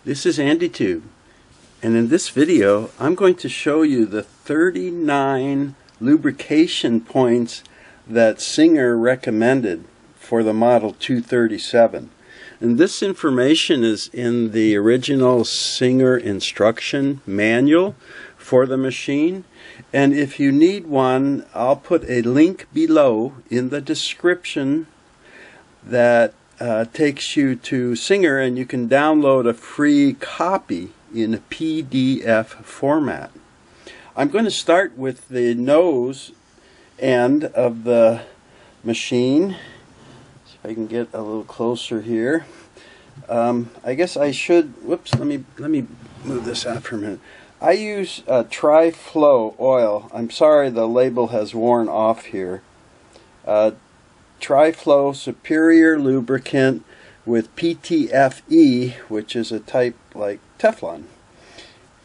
This is AndyTube, and in this video I'm going to show you the 39 lubrication points that Singer recommended for the Model 237. And this information is in the original Singer instruction manual for the machine, and if you need one, I'll put a link below in the description that takes you to Singer, and you can download a free copy in a PDF format. I'm going to start with the nose end of the machine. See if I can get a little closer here. I guess I should, whoops, let me move this out for a minute. I use Tri-Flow oil. I'm sorry the label has worn off here. Tri-Flow Superior Lubricant with PTFE, which is a type like Teflon.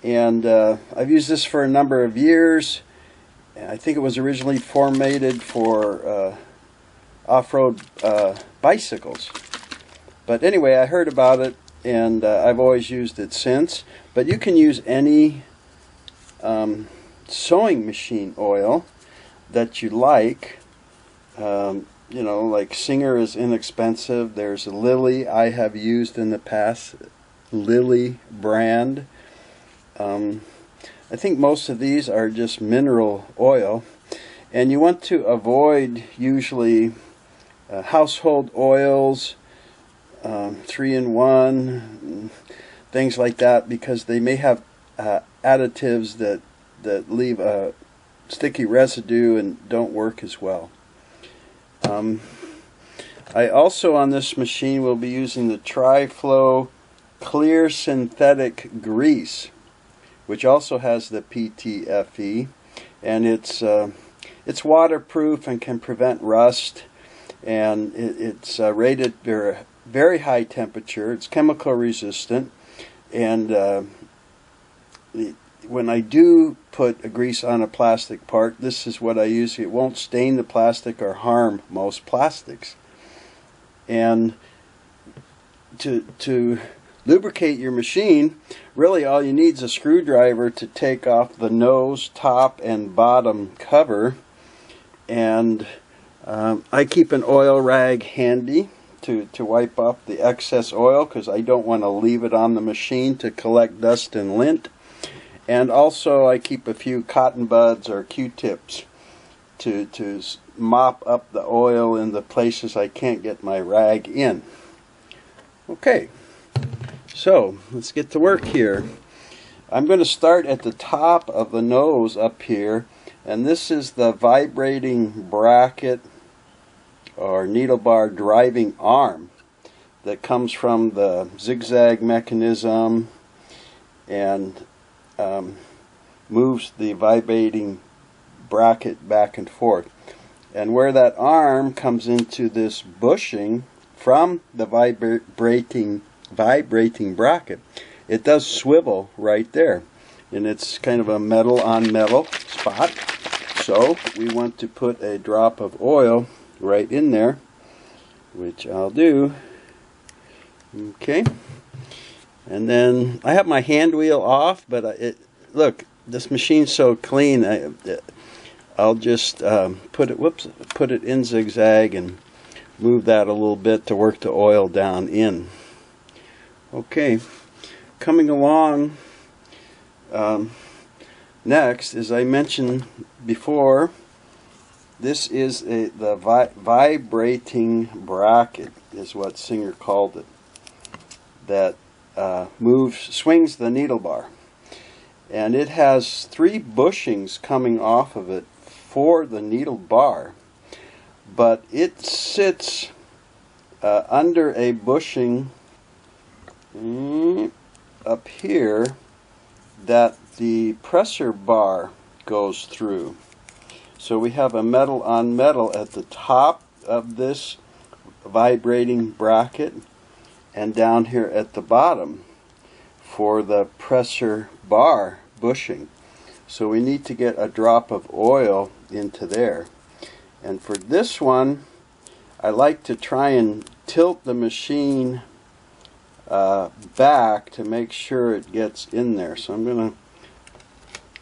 And I've used this for a number of years. I think it was originally formatted for off-road bicycles. But anyway, I heard about it, and I've always used it since. But you can use any sewing machine oil that you like. You know, like Singer is inexpensive. There's a Lily I have used in the past, Lily brand. I think most of these are just mineral oil, and you want to avoid usually household oils, 3-in-1, things like that, because they may have additives that leave a sticky residue and don't work as well. I also on this machine will be using the Tri-Flow Clear Synthetic Grease, which also has the PTFE, and it's waterproof and can prevent rust, and it's rated very high temperature. It's chemical resistant, and when I do put a grease on a plastic part, this is what I use. It won't stain the plastic or harm most plastics. And to lubricate your machine, really all you need is a screwdriver to take off the nose, top, and bottom cover. And I keep an oil rag handy to wipe off the excess oil, because I don't want to leave it on the machine to collect dust and lint. And also I keep a few cotton buds or Q-tips to mop up the oil in the places I can't get my rag in. Okay, so let's get to work here. I'm going to start at the top of the nose up here, and this is the vibrating bracket or needle bar driving arm that comes from the zigzag mechanism and moves the vibrating bracket back and forth. And where that arm comes into this bushing from the vibrating bracket, it does swivel right there, and it's kind of a metal on metal spot. So we want to put a drop of oil right in there, which I'll do. Okay. And then I have my hand wheel off, but look, this machine's so clean. I'll just put it in zigzag and move that a little bit to work the oil down in. Okay, coming along next, as I mentioned before, this is the vibrating bracket, is what Singer called it, that swings the needle bar, and it has 3 bushings coming off of it for the needle bar, but it sits under a bushing up here that the pressure bar goes through. So we have a metal on metal at the top of this vibrating bracket, and down here at the bottom for the pressure bar bushing. So we need to get a drop of oil into there. And for this one, I like to try and tilt the machine back to make sure it gets in there. So I'm going to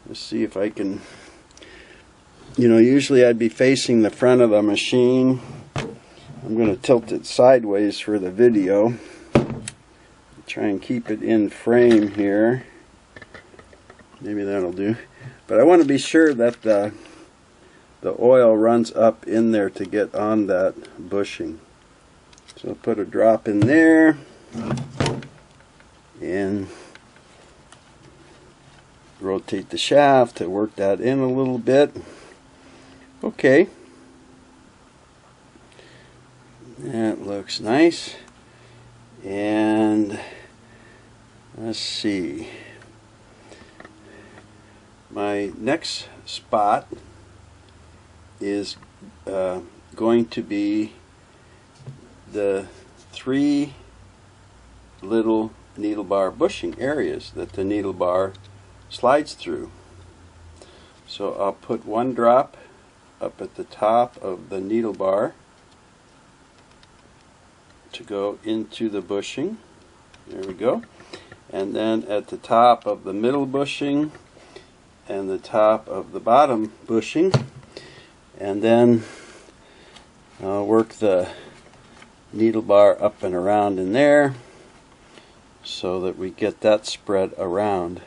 let's see if I can, usually I'd be facing the front of the machine. I'm going to tilt it sideways for the video. Try and keep it in frame here. Maybe that'll do. But I want to be sure that the oil runs up in there to get on that bushing. So I'll put a drop in there and rotate the shaft to work that in a little bit. Okay. That looks nice. And let's see. My next spot is going to be the 3 little needle bar bushing areas that the needle bar slides through. So I'll put 1 drop up at the top of the needle bar to go into the bushing. There we go. And then at the top of the middle bushing and the top of the bottom bushing. And then I'll work the needle bar up and around in there so that we get that spread around.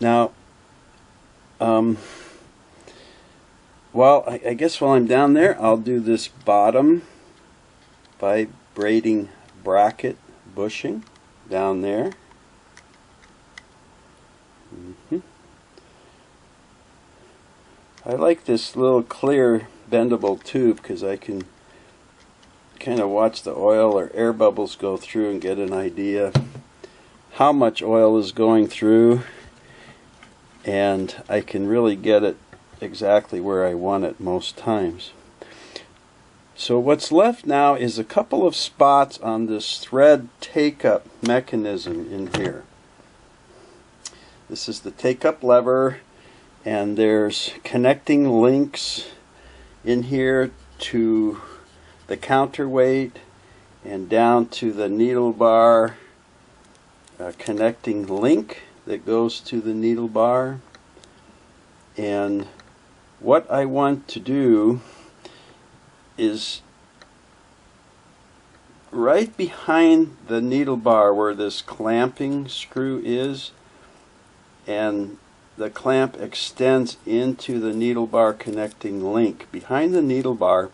Now, I guess while I'm down there, I'll do this bottom vibrating bracket bushing down there. I like this little clear bendable tube because I can kind of watch the oil or air bubbles go through and get an idea how much oil is going through, and I can really get it exactly where I want it most times. So what's left now is a couple of spots on this thread take-up mechanism in here. This is the take-up lever, and there's connecting links in here to the counterweight and down to the needle bar connecting link that goes to the needle bar. And what I want to do is right behind the needle bar where this clamping screw is, and the clamp extends into the needle bar connecting link. Behind the needle bar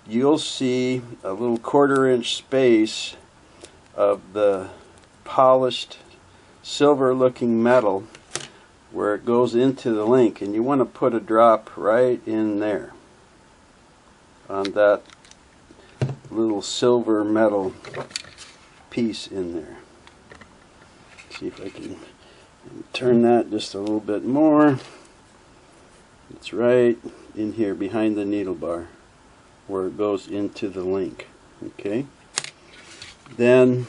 you'll see a little 1/4 inch space of the polished silver looking metal where it goes into the link, and you want to put a drop right in there on that little silver metal piece in there. See if I can turn that just a little bit more. It's right in here behind the needle bar where it goes into the link. Okay. Then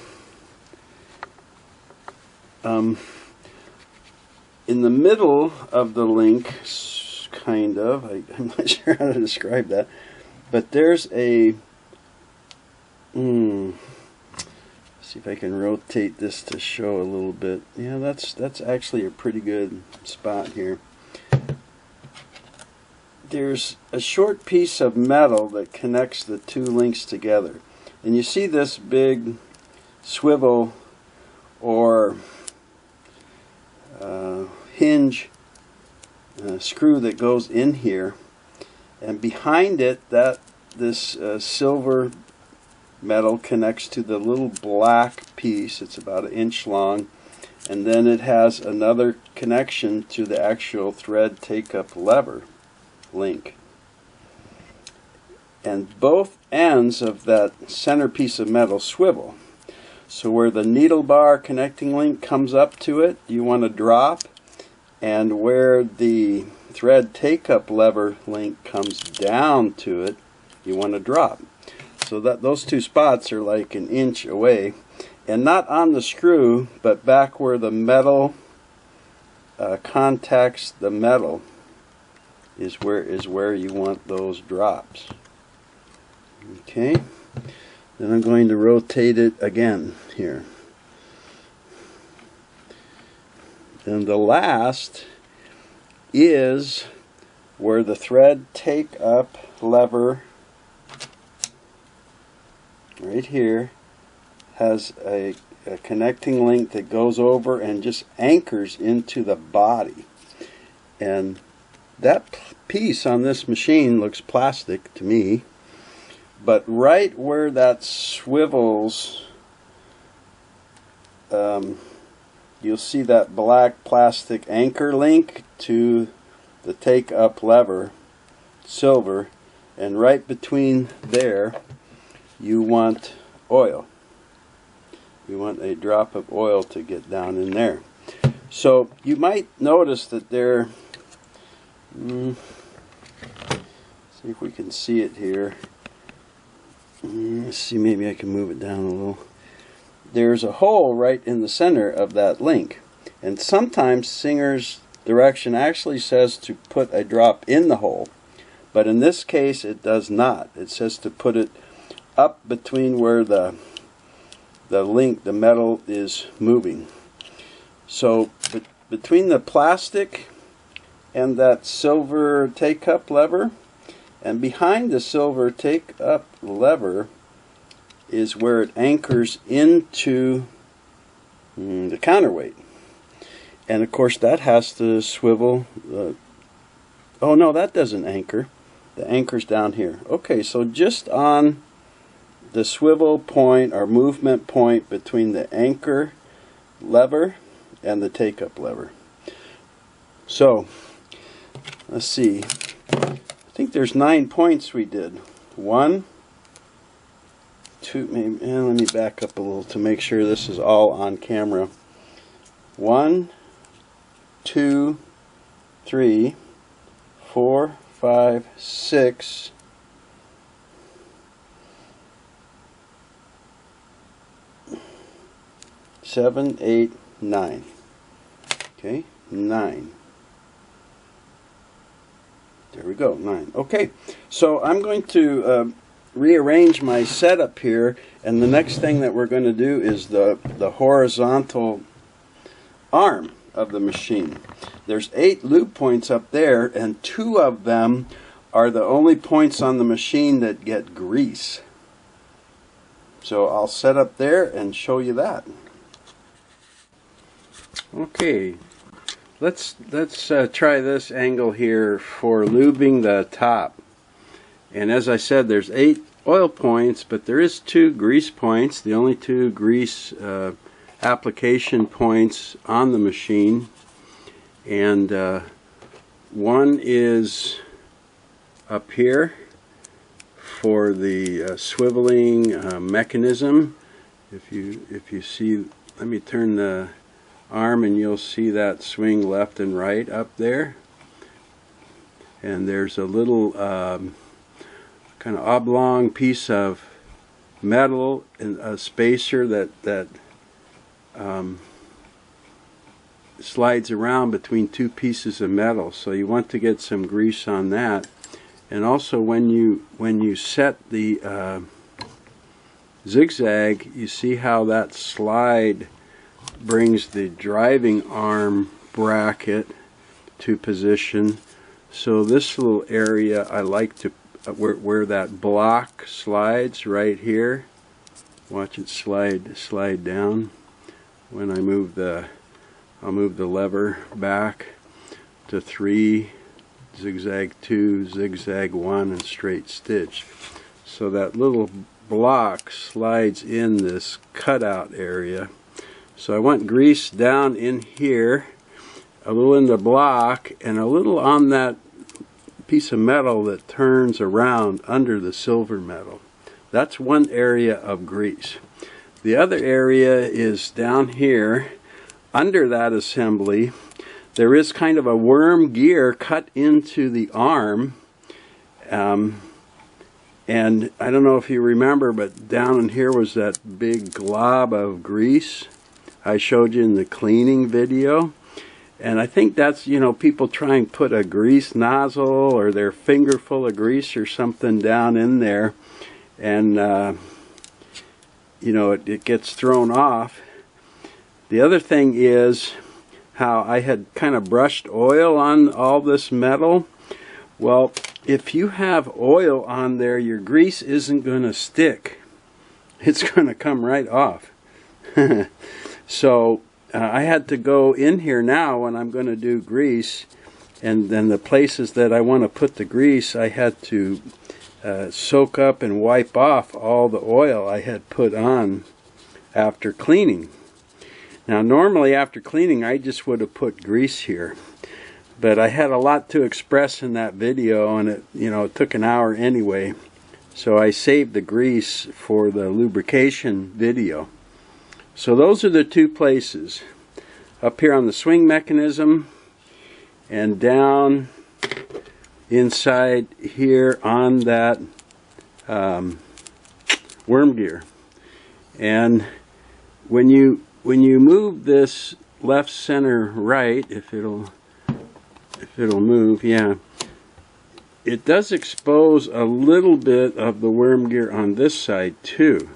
in the middle of the link, kind of, I'm not sure how to describe that, but there's a see if I can rotate this to show a little bit. Yeah, that's actually a pretty good spot here. There's a short piece of metal that connects the 2 links together, and you see this big swivel or hinge screw that goes in here, and behind it this silver metal connects to the little black piece. It's about 1 inch long, and then it has another connection to the actual thread take-up lever link. And both ends of that center piece of metal swivel. So where the needle bar connecting link comes up to it, you want to drop, and where the thread take-up lever link comes down to it, you want to drop. So that those 2 spots are like 1 inch away, and not on the screw, but back where the metal contacts the metal is where you want those drops. Okay. Then I'm going to rotate it again here. And the last is where the thread take up lever right here has a connecting link that goes over and just anchors into the body. And that piece on this machine looks plastic to me, but right where that swivels, you'll see that black plastic anchor link to the take up lever, silver, and right between there you want oil. You want a drop of oil to get down in there. So you might notice that there, see if we can see it here. Let's see, maybe I can move it down a little. There's a hole right in the center of that link, and sometimes Singer's direction actually says to put a drop in the hole, but in this case it does not. It says to put it up between where the link, the metal, is moving. So between the plastic and that silver take-up lever, and behind the silver take-up lever is where it anchors into the counterweight. And of course that has to swivel. Oh no, that doesn't anchor. The anchor's down here. Okay, so just on the swivel point or movement point between the anchor lever and the take-up lever. So let's see, I think there's 9 points we did. 1, 2, maybe, let me back up a little to make sure this is all on camera. 1, 2, 3, 4, 5, 6, 7, 8, 9. Okay, 9. There we go, 9. Okay, so I'm going to rearrange my setup here, and the next thing that we're going to do is the horizontal arm of the machine. There's 8 lube points up there, and 2 of them are the only points on the machine that get grease. So I'll set up there and show you that. Okay, let's try this angle here for lubing the top. And as I said, there's 8 oil points, but there is 2 grease points, the only 2 grease application points on the machine. And one is up here for the swiveling mechanism. If you see, let me turn the arm and you'll see that swing left and right up there. And there's a little kind of oblong piece of metal and a spacer that slides around between 2 pieces of metal. So you want to get some grease on that. And also when you set the zigzag, you see how that slide brings the driving arm bracket to position. So this little area I like to where that block slides right here. Watch it slide down. When I move I'll move the lever back to 3, zigzag 2, zigzag 1, and straight stitch. So that little block slides in this cutout area. So I want grease down in here, a little in the block, and a little on that piece of metal that turns around under the silver metal. That's one area of grease. The other area is down here. Under that assembly, there is kind of a worm gear cut into the arm. And I don't know if you remember, but down in here was that big glob of grease I showed you in the cleaning video. And I think that's, you know, people try and put a grease nozzle or their finger full of grease or something down in there. And you know, it gets thrown off. The other thing is how I had kind of brushed oil on all this metal. Well, if you have oil on there, your grease isn't going to stick. It's going to come right off. So I had to go in here now when I'm going to do grease, and then the places that I want to put the grease, I had to soak up and wipe off all the oil I had put on after cleaning. Now normally after cleaning I just would have put grease here, but I had a lot to express in that video, and it took an hour anyway, so I saved the grease for the lubrication video. So those are the two places, up here on the swing mechanism and down inside here on that worm gear. And when you move this left, center, right, if it'll move, yeah, it does expose a little bit of the worm gear on this side too.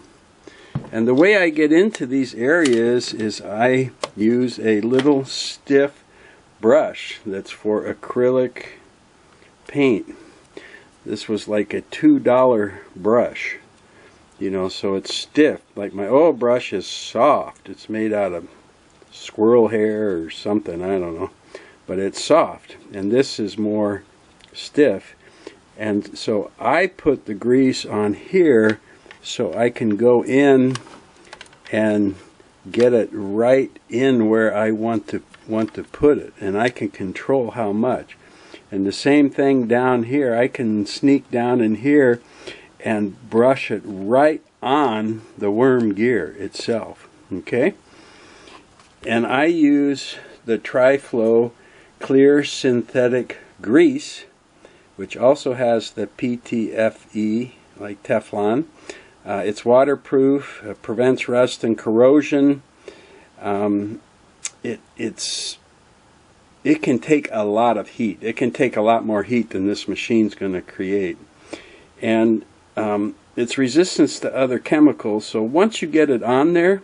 And the way I get into these areas is I use a little stiff brush that's for acrylic paint. This was like a $2 brush, so it's stiff. Like my oil brush is soft. It's made out of squirrel hair or something, I don't know, but it's soft, and this is more stiff. And so I put the grease on here so I can go in and get it right in where I want to put it, and I can control how much. And the same thing down here, I can sneak down in here and brush it right on the worm gear itself. Okay? And I use the Tri-Flow clear synthetic grease, which also has the PTFE, like Teflon. It's waterproof, prevents rust and corrosion. It can take a lot of heat. It can take a lot more heat than this machine's going to create. And it's resistance to other chemicals, so once you get it on there,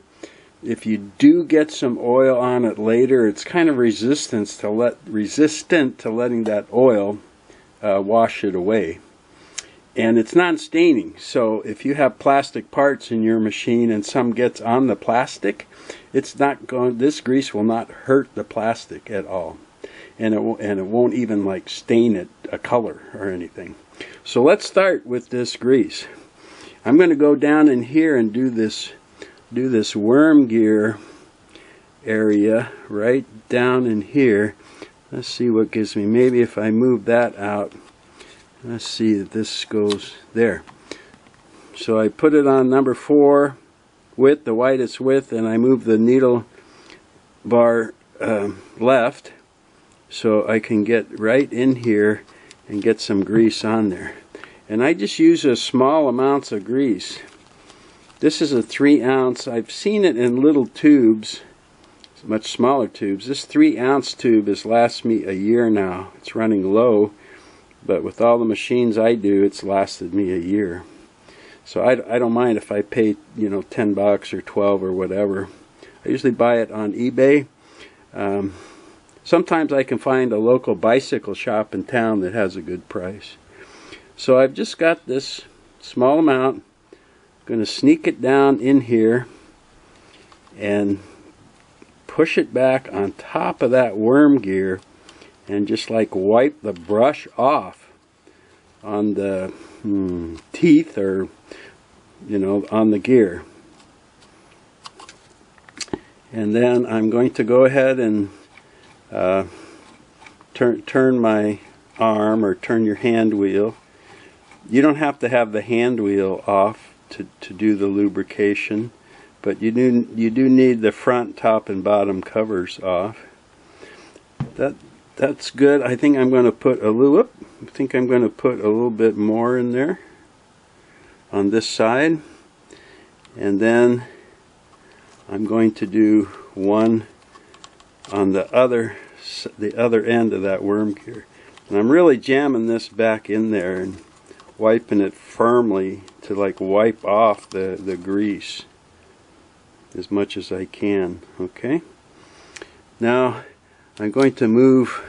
if you do get some oil on it later, it's kind of resistant to letting that oil wash it away. And it's non-staining, so if you have plastic parts in your machine and some gets on the plastic, this grease will not hurt the plastic at all, and it won't even like stain it a color or anything. So let's start with this grease. I'm going to go down in here and do this worm gear area right down in here. Let's see what gives me. Maybe if I move that out. Let's see that this goes there. So I put it on number 4 width, the widest width, and I move the needle bar left so I can get right in here and get some grease on there. And I just use a small amounts of grease. This is a 3-ounce. I've seen it in little tubes, much smaller tubes. This 3-ounce tube has lasted me a year now. It's running low, but with all the machines I do, it's lasted me a year. So I don't mind if I pay, $10 or 12 or whatever. I usually buy it on eBay. Sometimes I can find a local bicycle shop in town that has a good price. So I've just got this small amount. I'm going to sneak it down in here and push it back on top of that worm gear and just like wipe the brush off on the teeth, or on the gear. And then I'm going to go ahead and turn my arm, or turn your hand wheel. You don't have to have the hand wheel off to do the lubrication, but you do need the front, top, and bottom covers off. That's good. I think I'm going to put a little bit more in there on this side, and then I'm going to do one on the other end of that worm gear. And I'm really jamming this back in there and wiping it firmly to like wipe off the grease. as much as I can. Okay. Now I'm going to move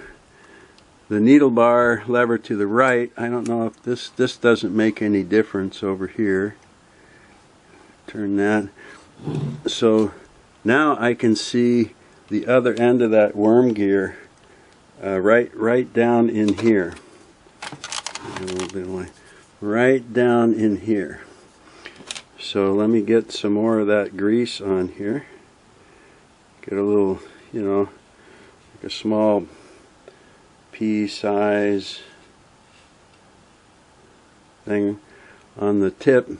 the needle bar lever to the right. I don't know if this doesn't make any difference over here. Turn that. So now I can see the other end of that worm gear right down in here. A little bit away. Right down in here. So let me get some more of that grease on here. Get a little, you know, like a small pea size thing on the tip,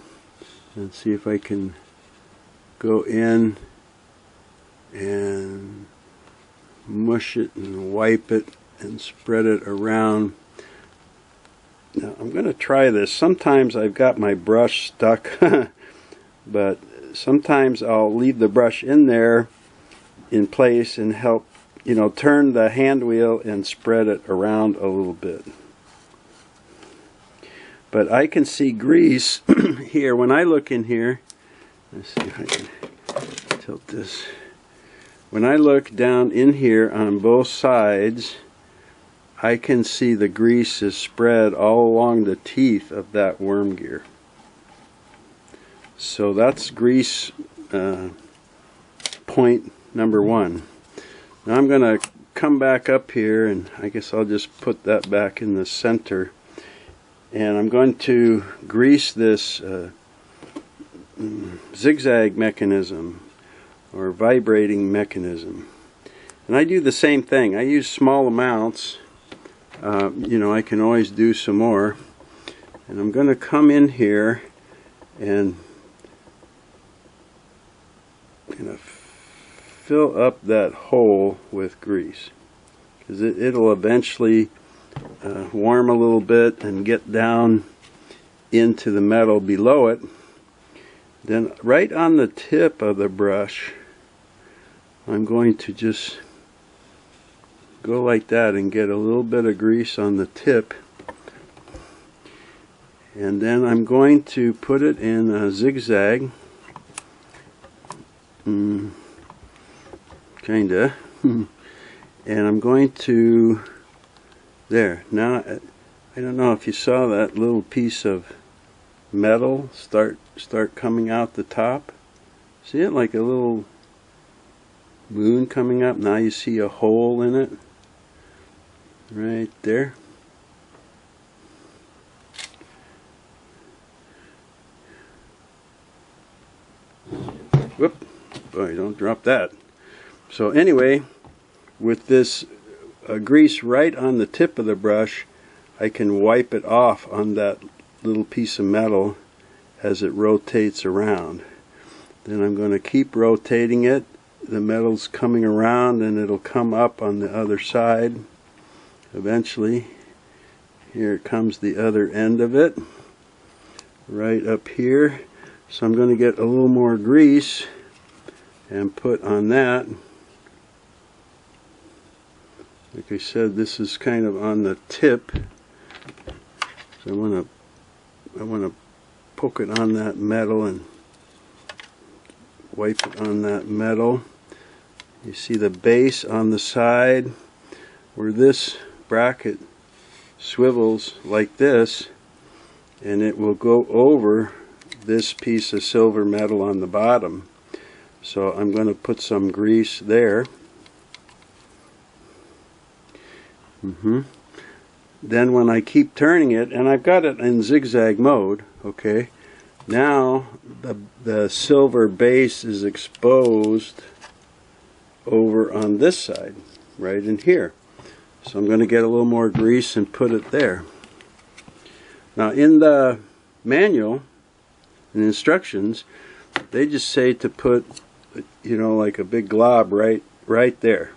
and see if I can go in and mush it and wipe it and spread it around. Now I'm going to try this. Sometimes I've got my brush stuck but sometimes I'll leave the brush in there in place and help, you know, turn the hand wheel and spread it around a little bit. But I can see grease here. When I look in here, let's see if I can tilt this. When I look down in here on both sides, I can see the grease is spread all along the teeth of that worm gear. So that's grease point number one. Now I'm going to come back up here, and I guess I'll just put that back in the center, and I'm going to grease this zigzag mechanism or vibrating mechanism. And I do the same thing. I use small amounts. You know, I can always do some more. And I'm going to come in here and fill up that hole with grease, because it'll eventually warm a little bit and get down into the metal below it. Then right on the tip of the brush, I'm going to just go like that and get a little bit of grease on the tip, and then I'm going to put it in a zigzag, kinda, and I'm going to, there, now I don't know if you saw that little piece of metal start coming out the top. See it, like a little moon coming up? Now you see a hole in it right there. Whoop, boy, don't drop that. So anyway, with this grease right on the tip of the brush, I can wipe it off on that little piece of metal as it rotates around. Then I'm going to keep rotating it. The metal's coming around and it'll come up on the other side. Eventually, here comes the other end of it, right up here. So I'm going to get a little more grease and put on that. Like I said, this is kind of on the tip, so I want to poke it on that metal and wipe it on that metal. You see the base on the side where this bracket swivels like this, and it will go over this piece of silver metal on the bottom. So I'm going to put some grease there. Then when I keep turning it, and I've got it in zigzag mode, okay, now the silver base is exposed over on this side, right in here. So I'm going to get a little more grease and put it there. Now in the manual and instructions, they just say to put, you know, like a big glob right there.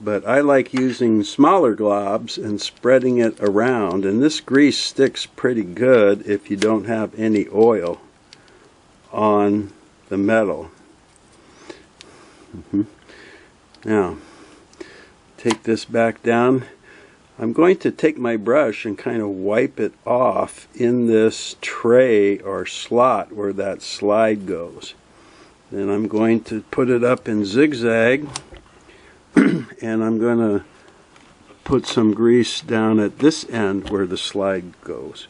But I like using smaller globs and spreading it around, and this grease sticks pretty good if you don't have any oil on the metal. Now, take this back down. I'm going to take my brush and kind of wipe it off in this tray or slot where that slide goes. Then I'm going to put it up in zigzag, and I'm going to put some grease down at this end where the slide goes.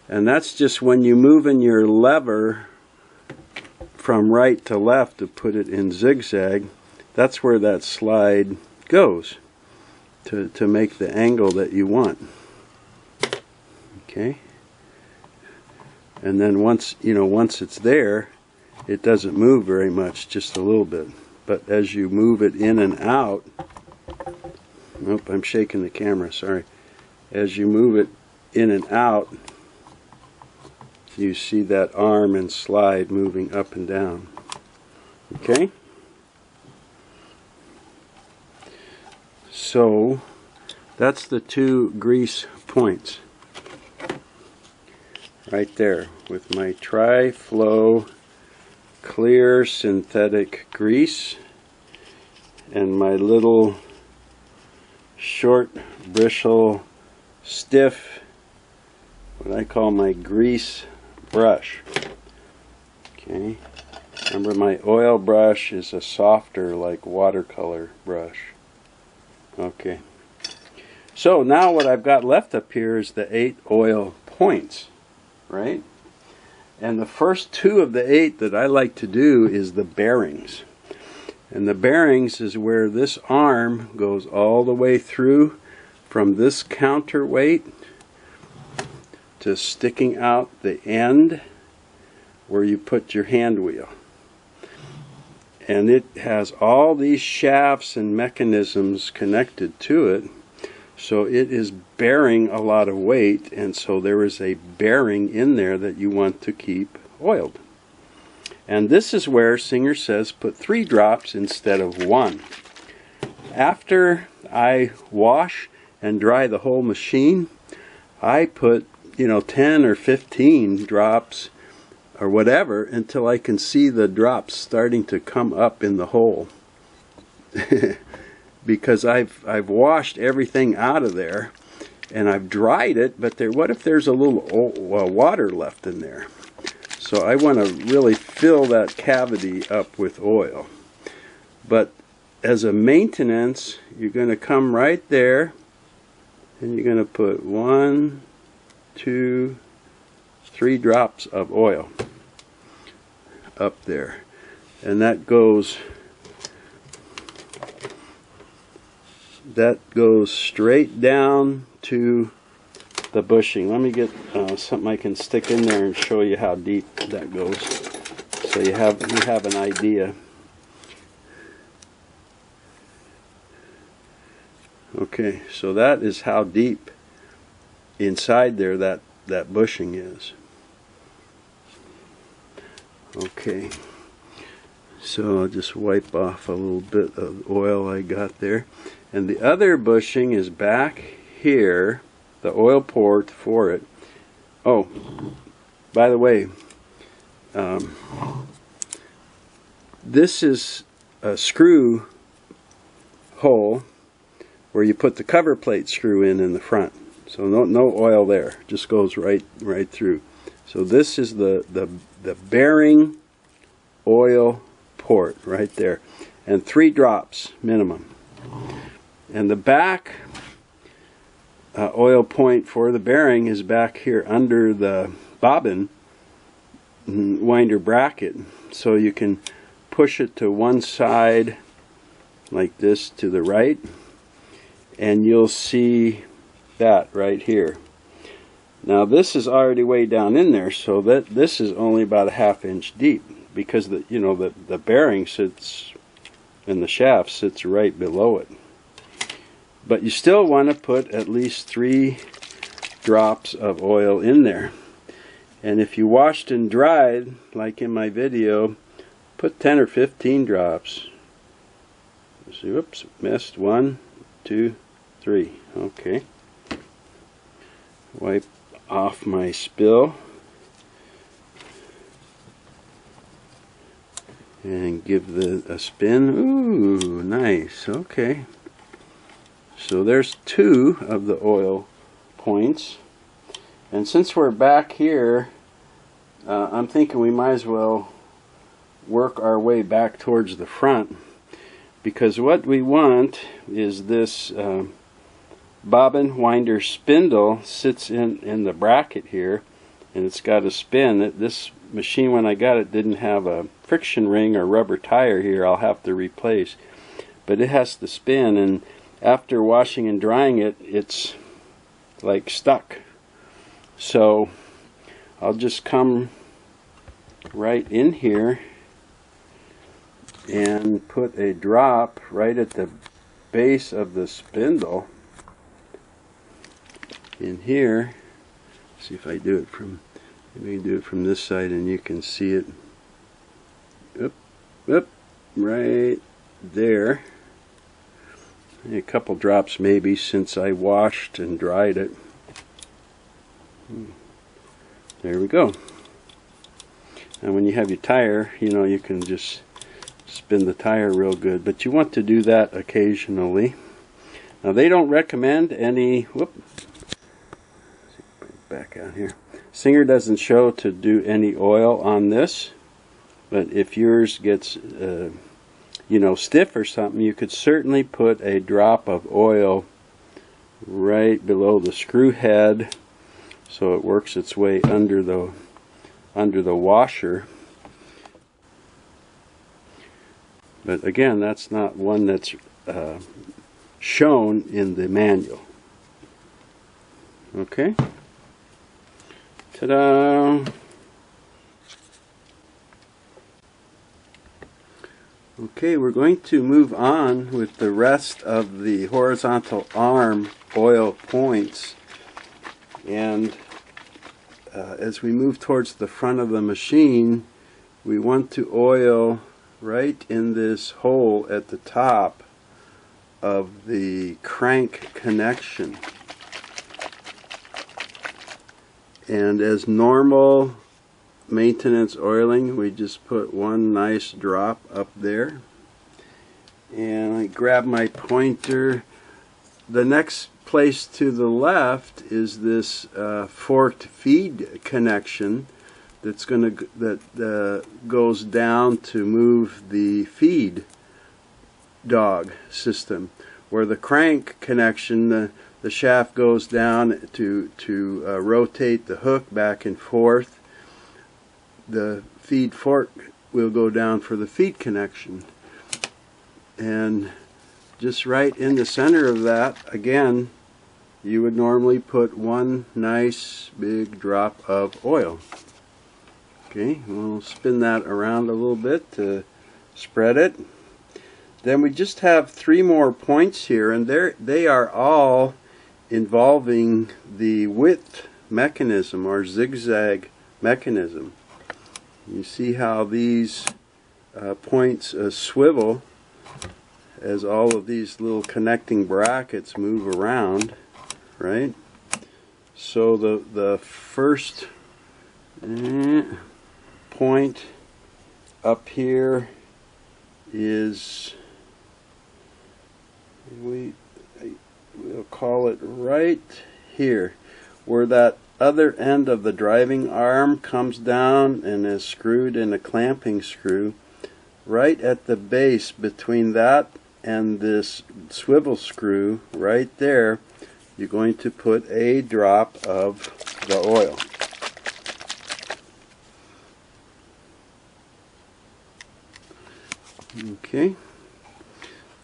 And that's just when you move in your lever from right to left to put it in zigzag, that's where that slide goes to make the angle that you want. Okay? And then once it's there, it doesn't move very much, just a little bit. But as you move it in and out, nope, I'm shaking the camera, sorry. As you move it in and out, you see that arm and slide moving up and down. Okay? So, that's the two grease points. Right there, with my Tri-Flow clear synthetic grease and my little short bristle stiff, what I call my grease brush. Okay, remember my oil brush is a softer, like watercolor brush. Okay, so now what I've got left up here is the 8 oil points, right? And the first 2 of the 8 that I like to do is the bearings. And the bearings is where this arm goes all the way through from this counterweight to sticking out the end where you put your hand wheel. And it has all these shafts and mechanisms connected to it, so it is bearing a lot of weight, and so there is a bearing in there that you want to keep oiled. And this is where Singer says put 3 drops instead of 1. After I wash and dry the whole machine, I put 10 or 15 drops or whatever until I can see the drops starting to come up in the hole. Because I've washed everything out of there and I've dried it, but what if there's a little water left in there? So I want to really fill that cavity up with oil. But as a maintenance, you're going to come right there and you're going to put 1, 2, 3 drops of oil up there. And that goes straight down to the bushing. Let me get something I can stick in there and show you how deep that goes, so you have an idea. Okay, so that is how deep inside there that bushing is. Okay, so I'll just wipe off a little bit of oil I got there. And the other bushing is back here, the oil port for it. Oh, by the way, this is a screw hole where you put the cover plate screw in the front. So no oil there, just goes right through. So this is the bearing oil port right there, and 3 drops minimum. And the back oil point for the bearing is back here under the bobbin winder bracket, so you can push it to one side like this to the right, and you'll see that right here. Now this is already way down in there, so that this is only about a 1/2 inch deep, because the bearing sits and the shaft sits right below it. But you still want to put at least 3 drops of oil in there. And if you washed and dried, like in my video, put 10 or 15 drops. Oops, missed. 1, 2, 3. Okay. Wipe off my spill. And give a spin. Ooh, nice. Okay. So there's 2 of the oil points. And since we're back here, I'm thinking we might as well work our way back towards the front, because what we want is this bobbin winder spindle sits in the bracket here, and it's got a spin. This machine, when I got it, didn't have a friction ring or rubber tire here. I'll have to replace, but it has to spin, and after washing and drying it, it's like stuck. So I'll just come right in here and put a drop right at the base of the spindle in here. See if I do it from, maybe do it from this side and you can see it. Up, right there. A couple drops maybe, since I washed and dried it. There we go. And when you have your tire, you know, you can just spin the tire real good, but you want to do that occasionally. Now they don't recommend any, back out here. Singer doesn't show to do any oil on this, but if yours gets you know, stiff or something, you could certainly put a drop of oil right below the screw head so it works its way under the washer. But again, that's not one that's shown in the manual. Okay. Ta-da! Okay, we're going to move on with the rest of the horizontal arm oil points, and as we move towards the front of the machine, we want to oil right in this hole at the top of the crank connection. And as normal maintenance oiling, we just put one nice drop up there, and I grab my pointer. The next place to the left is this forked feed connection that's that goes down to move the feed dog system, where the crank connection, the shaft goes down to rotate the hook back and forth. The feed fork will go down for the feed connection, and just right in the center of that, again, you would normally put one nice big drop of oil. Okay, we'll spin that around a little bit to spread it. Then we just have 3 more points here, and they are all involving the width mechanism or zigzag mechanism. You see how these points swivel as all of these little connecting brackets move around, right? So the first point up here is, we'll call it right here, where that other end of the driving arm comes down and is screwed in a clamping screw. Right at the base between that and this swivel screw, right there, you're going to put a drop of the oil. Okay,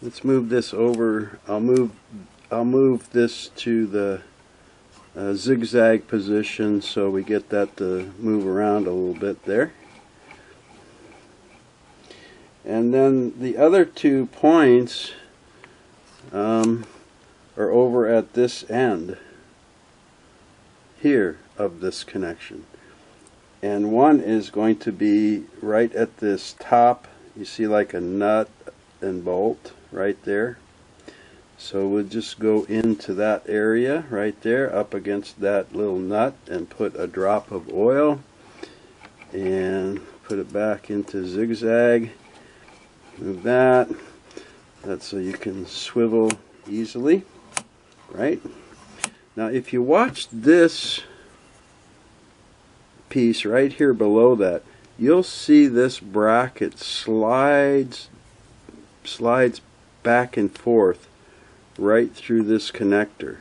let's move this over. I'll move this to the zigzag position so we get that to move around a little bit there. And then the other 2 points are over at this end here of this connection, and one is going to be right at this top. You see, like a nut and bolt right there. So we'll just go into that area right there up against that little nut and put a drop of oil and put it back into zigzag. Move that. That's so you can swivel easily, right? Now if you watch this piece right here below that, you'll see this bracket slides back and forth right through this connector.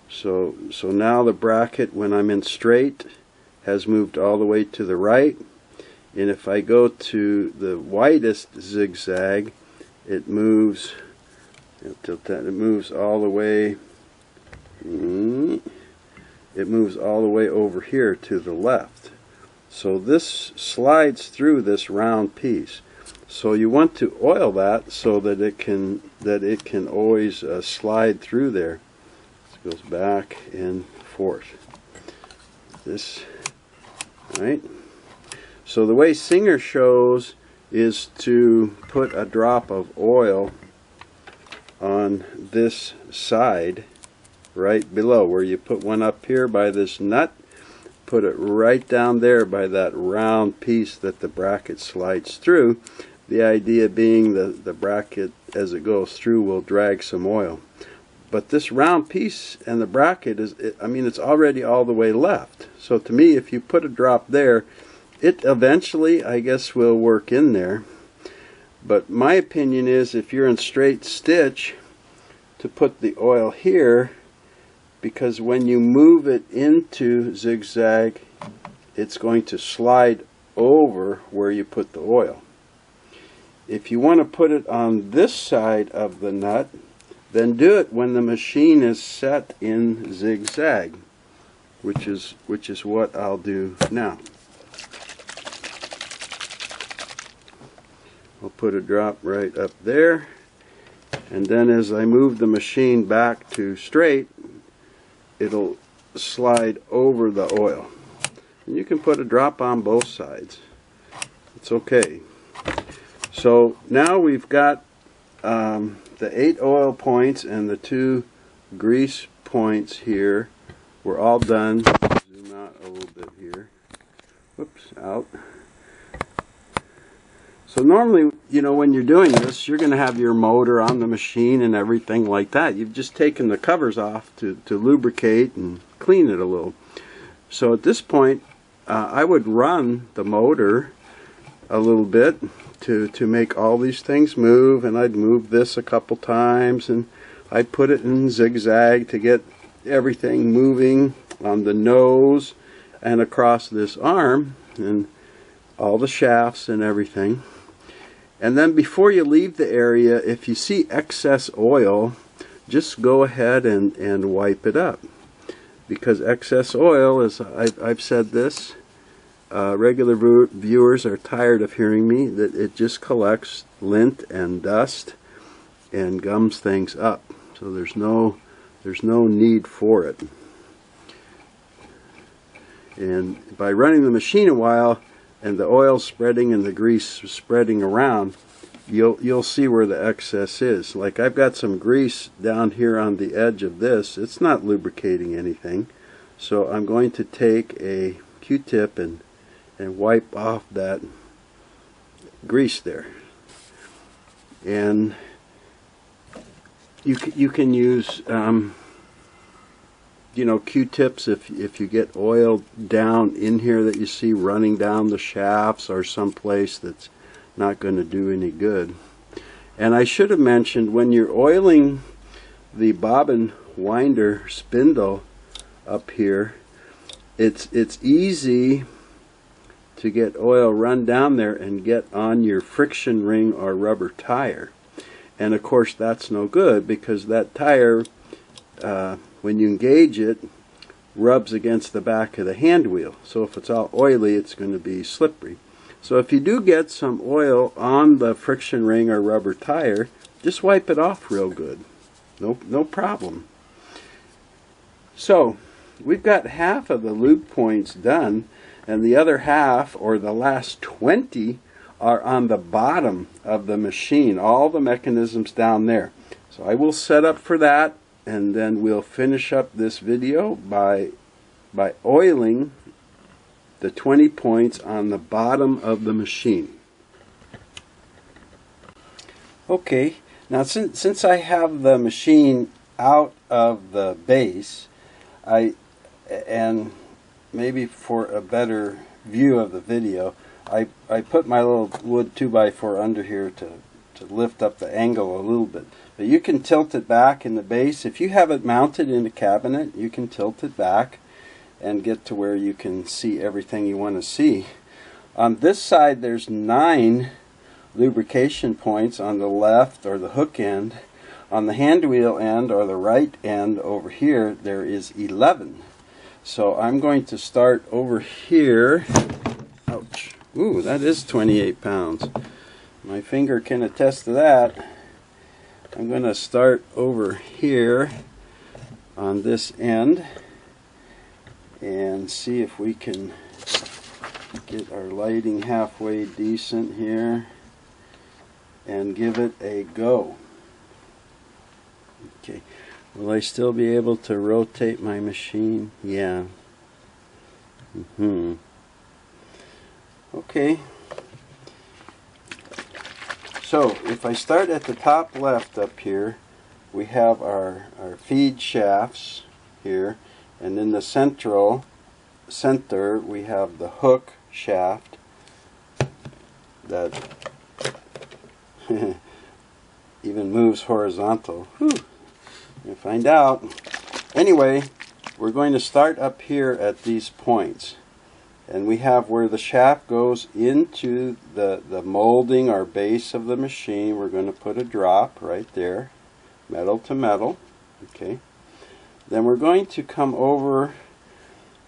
So now the bracket, when I'm in straight, has moved all the way to the right, and if I go to the widest zigzag, it moves, tilt that, it moves all the way, it moves all the way over here to the left. So this slides through this round piece. So you want to oil that so that it can always slide through there. This goes back and forth. This, right? So the way Singer shows is to put a drop of oil on this side right below, where you put one up here by this nut, put it right down there by that round piece that the bracket slides through. The idea being the bracket, as it goes through, will drag some oil. But this round piece and the bracket it's already all the way left. So to me, if you put a drop there, it eventually, I guess, will work in there. But my opinion is, if you're in straight stitch, to put the oil here, because when you move it into zigzag, it's going to slide over where you put the oil. If you want to put it on this side of the nut, then do it when the machine is set in zigzag, which is what I'll do now. I'll put a drop right up there, and then as I move the machine back to straight, it'll slide over the oil. And you can put a drop on both sides. It's okay. So now we've got the 8 oil points and the 2 grease points here. We're all done. Zoom out a little bit here. Whoops, out. So normally, when you're doing this, you're going to have your motor on the machine and everything like that. You've just taken the covers off to lubricate and clean it a little. So at this point, I would run the motor a little bit to make all these things move, and I'd move this a couple times, and I'd put it in zigzag to get everything moving on the nose and across this arm and all the shafts and everything. And then before you leave the area, if you see excess oil, just go ahead and wipe it up, because excess oil, as I've said this, regular viewers are tired of hearing me, that it just collects lint and dust and gums things up. So there's no need for it. And by running the machine a while and the oil spreading and the grease spreading around, you'll see where the excess is. Like, I've got some grease down here on the edge of this. It's not lubricating anything. So I'm going to take a Q-tip and wipe off that grease there. And you can use Q-tips if you get oil down in here that you see running down the shafts or someplace that's not going to do any good. And I should have mentioned, when you're oiling the bobbin winder spindle up here, it's easy to get oil run down there and get on your friction ring or rubber tire. And of course that's no good, because that tire, when you engage it, rubs against the back of the hand wheel. So if it's all oily, it's going to be slippery. So if you do get some oil on the friction ring or rubber tire, just wipe it off real good. No problem. So we've got half of the lube points done, and the other half, or the last 20, are on the bottom of the machine, all the mechanisms down there. So I will set up for that, and then we'll finish up this video by oiling the 20 points on the bottom of the machine. Okay, now since I have the machine out of the base, and maybe for a better view of the video, I put my little wood 2x4 under here to lift up the angle a little bit. But you can tilt it back in the base. If you have it mounted in a cabinet, you can tilt it back and get to where you can see everything you want to see. On this side there's 9 lubrication points on the left or the hook end. On the hand wheel end or the right end over here there is 11. So I'm going to start over here. Ouch. Ooh, that is 28 pounds. My finger can attest to that. I'm going to start over here on this end and see if we can get our lighting halfway decent here and give it a go. Okay, will I still be able to rotate my machine? Yeah. Okay. So if I start at the top left up here, we have our feed shafts here, and in the center we have the hook shaft that even moves horizontal. Whew. You'll find out. Anyway, we're going to start up here at these points. And we have where the shaft goes into the molding or base of the machine. We're going to put a drop right there, metal to metal. Okay. Then we're going to come over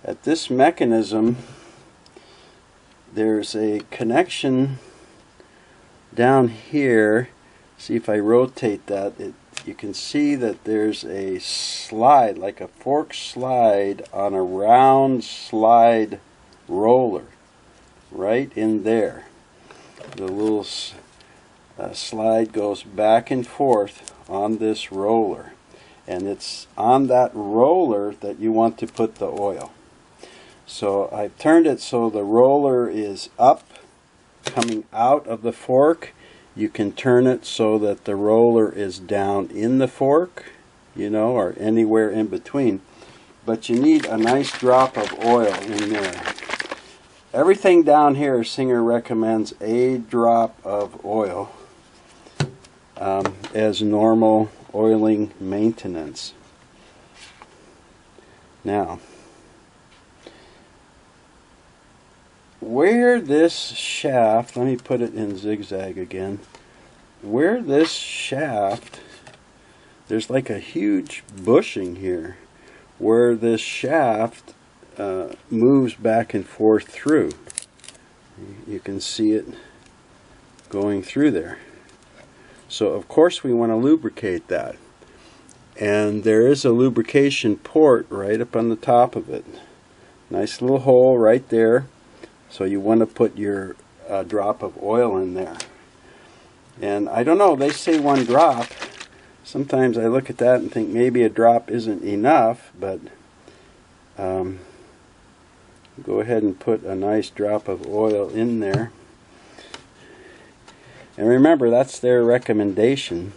at this mechanism. There's a connection down here. See if I rotate that, you can see that there's a slide, like a fork slide on a round slide roller right in there. The little slide goes back and forth on this roller, and it's on that roller that you want to put the oil. So I've turned it so the roller is up, coming out of the fork. You can turn it so that the roller is down in the fork, you know, or anywhere in between. But you need a nice drop of oil in there. Everything down here, Singer recommends a drop of oil as normal oiling maintenance. Now, where this shaft, let me put it in zigzag again, where this shaft, there's like a huge bushing here, where this shaft moves back and forth through. You can see it going through there. So of course we want to lubricate that. And there is a lubrication port right up on the top of it. Nice little hole right there. So you want to put your drop of oil in there. And I don't know, they say 1 drop. Sometimes I look at that and think maybe a drop isn't enough, but go ahead and put a nice drop of oil in there. And remember, that's their recommendation.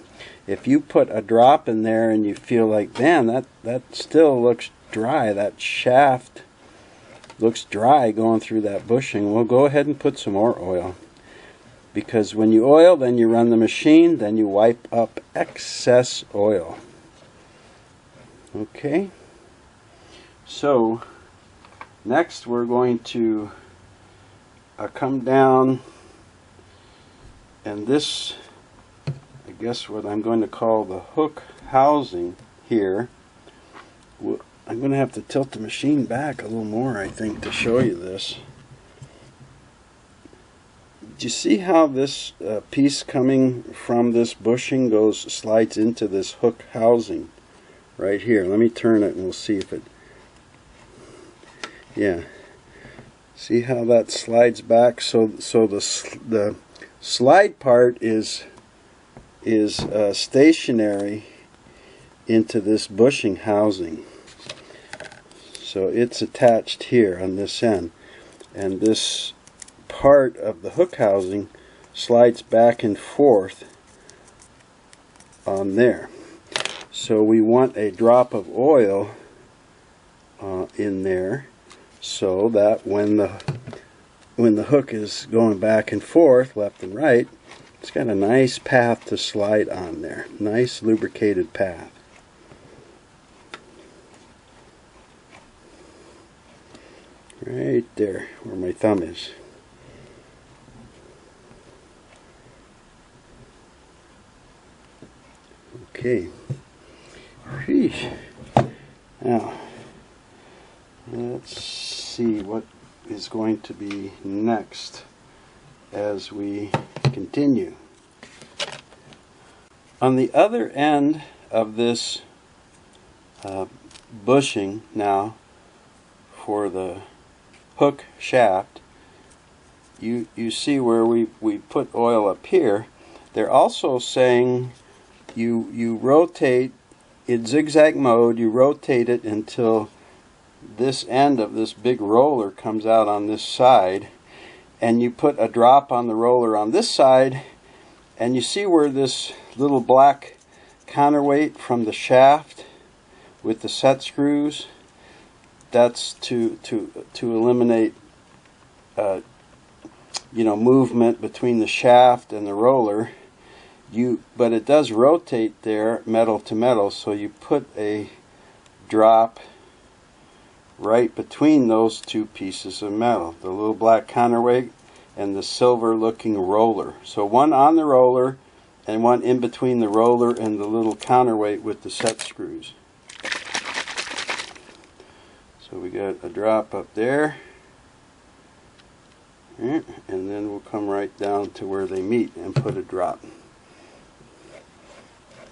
If you put a drop in there and you feel like, man, that still looks dry, that shaft looks dry going through that bushing, well, go ahead and put some more oil. Because when you oil, then you run the machine, then you wipe up excess oil. Okay? So, next we're going to come down, and this, I guess what I'm going to call the hook housing here. I'm going to have to tilt the machine back a little more, I think, to show you this. Do you see how this piece coming from this bushing slides into this hook housing right here? Let me turn it and we'll see if it, yeah. See how that slides back? So the slide part is stationary into this bushing housing. So it's attached here on this end, and this part of the hook housing slides back and forth on there. So we want a drop of oil in there, so that when the when the hook is going back and forth, left and right, it's got a nice path to slide on there. Nice lubricated path. Right there, where my thumb is. Okay. Sheesh. Now, let's see what is going to be next as we continue. On the other end of this bushing now for the hook shaft, you see where we put oil up here. They're also saying you rotate in zigzag mode, you rotate it until this end of this big roller comes out on this side, and you put a drop on the roller on this side, and you see where this little black counterweight from the shaft with the set screws, that's to eliminate movement between the shaft and the roller. But it does rotate there metal to metal, so you put a drop right between those two pieces of metal, the little black counterweight and the silver looking roller. So one on the roller and one in between the roller and the little counterweight with the set screws. So we got a drop up there, and then we'll come right down to where they meet and put a drop.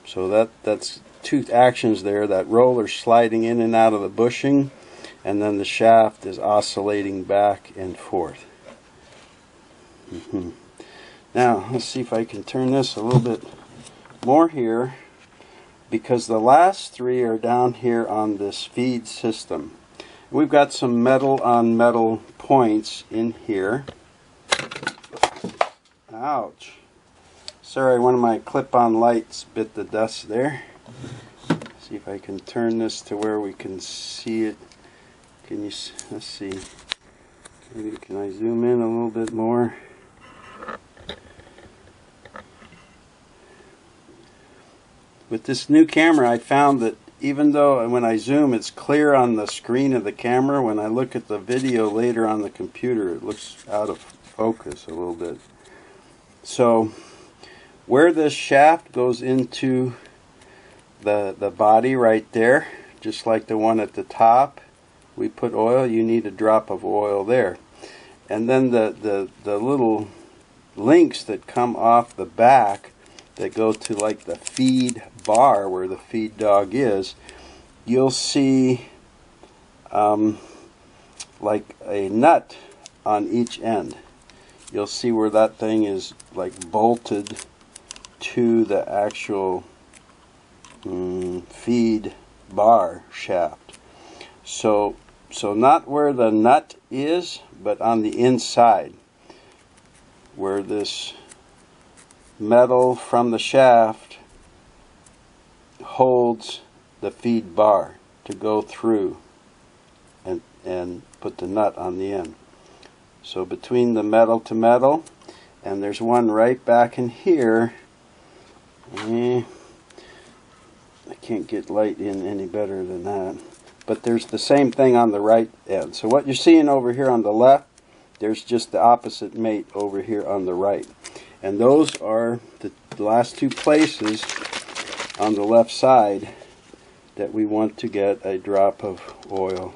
So that's two actions there. That roller sliding in and out of the bushing, and then the shaft is oscillating back and forth. Now let's see if I can turn this a little bit more here, because the last three are down here on this feed system. We've got some metal on metal points in here. Ouch. Sorry, one of my clip-on lights bit the dust there. See if I can turn this to where we can see it. Can you? Let's see. Maybe can I zoom in a little bit more? With this new camera, I found that even though when I zoom it's clear on the screen of the camera, when I look at the video later on the computer it looks out of focus a little bit. So where this shaft goes into the body right there, just like the one at the top, we put oil. You need a drop of oil there. And then the little links that come off the back that go to like the feed bar where the feed dog is, you'll see like a nut on each end. You'll see where that thing is like bolted to the actual feed bar shaft. So not where the nut is, but on the inside where this metal from the shaft holds the feed bar to go through and put the nut on the end. So between the metal to metal, and there's one right back in here. I can't get light in any better than that. But there's the same thing on the right end. So what you're seeing over here on the left, there's just the opposite mate over here on the right. And those are the last two places on the left side that we want to get a drop of oil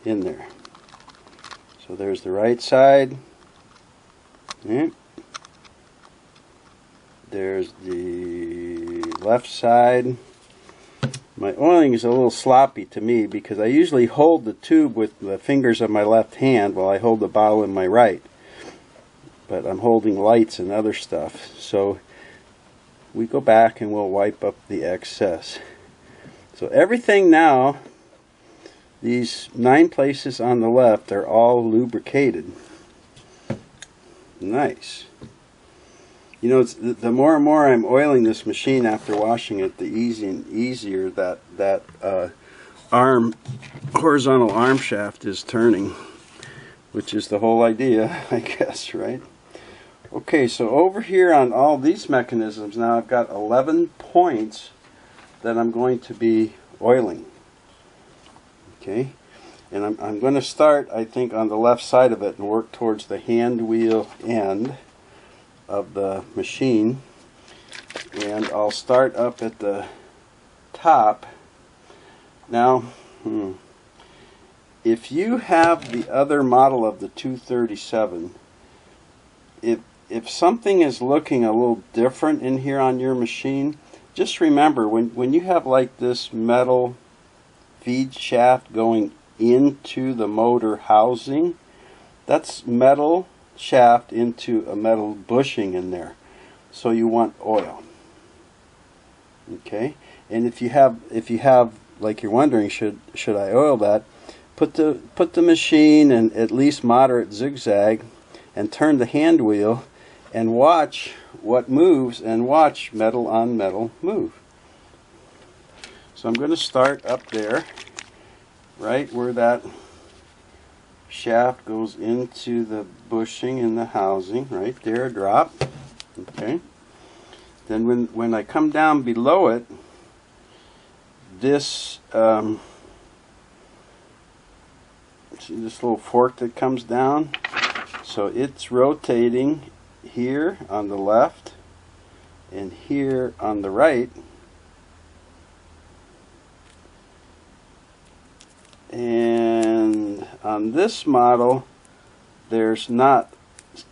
in there. So there's the right side. There's the left side. My oiling is a little sloppy to me because I usually hold the tube with the fingers of my left hand while I hold the bottle in my right. But I'm holding lights and other stuff. So we go back and we'll wipe up the excess. So everything now, these 9 places on the left are all lubricated. Nice. You know, it's, the more and more I'm oiling this machine after washing it, the easier that horizontal arm shaft is turning. which is the whole idea, I guess, right? Okay, so over here on all these mechanisms, now I've got 11 points that I'm going to be oiling. Okay, and I'm going to start, I think, on the left side of it and work towards the hand wheel end of the machine. And I'll start up at the top. Now, if you have the other model of the 237, if something is looking a little different in here on your machine, just remember when you have like this metal feed shaft going into the motor housing, that's metal shaft into a metal bushing in there. So you want oil. Okay, and if you have like you're wondering, should I oil that? Put the machine in at least moderate zigzag and turn the hand wheel and watch what moves, and watch metal on metal move. So I'm going to start up there, right where that shaft goes into the bushing in the housing, right there, drop. Okay. Then when I come down below it, this see this little fork that comes down, so it's rotating here on the left and here on the right, and on this model there's not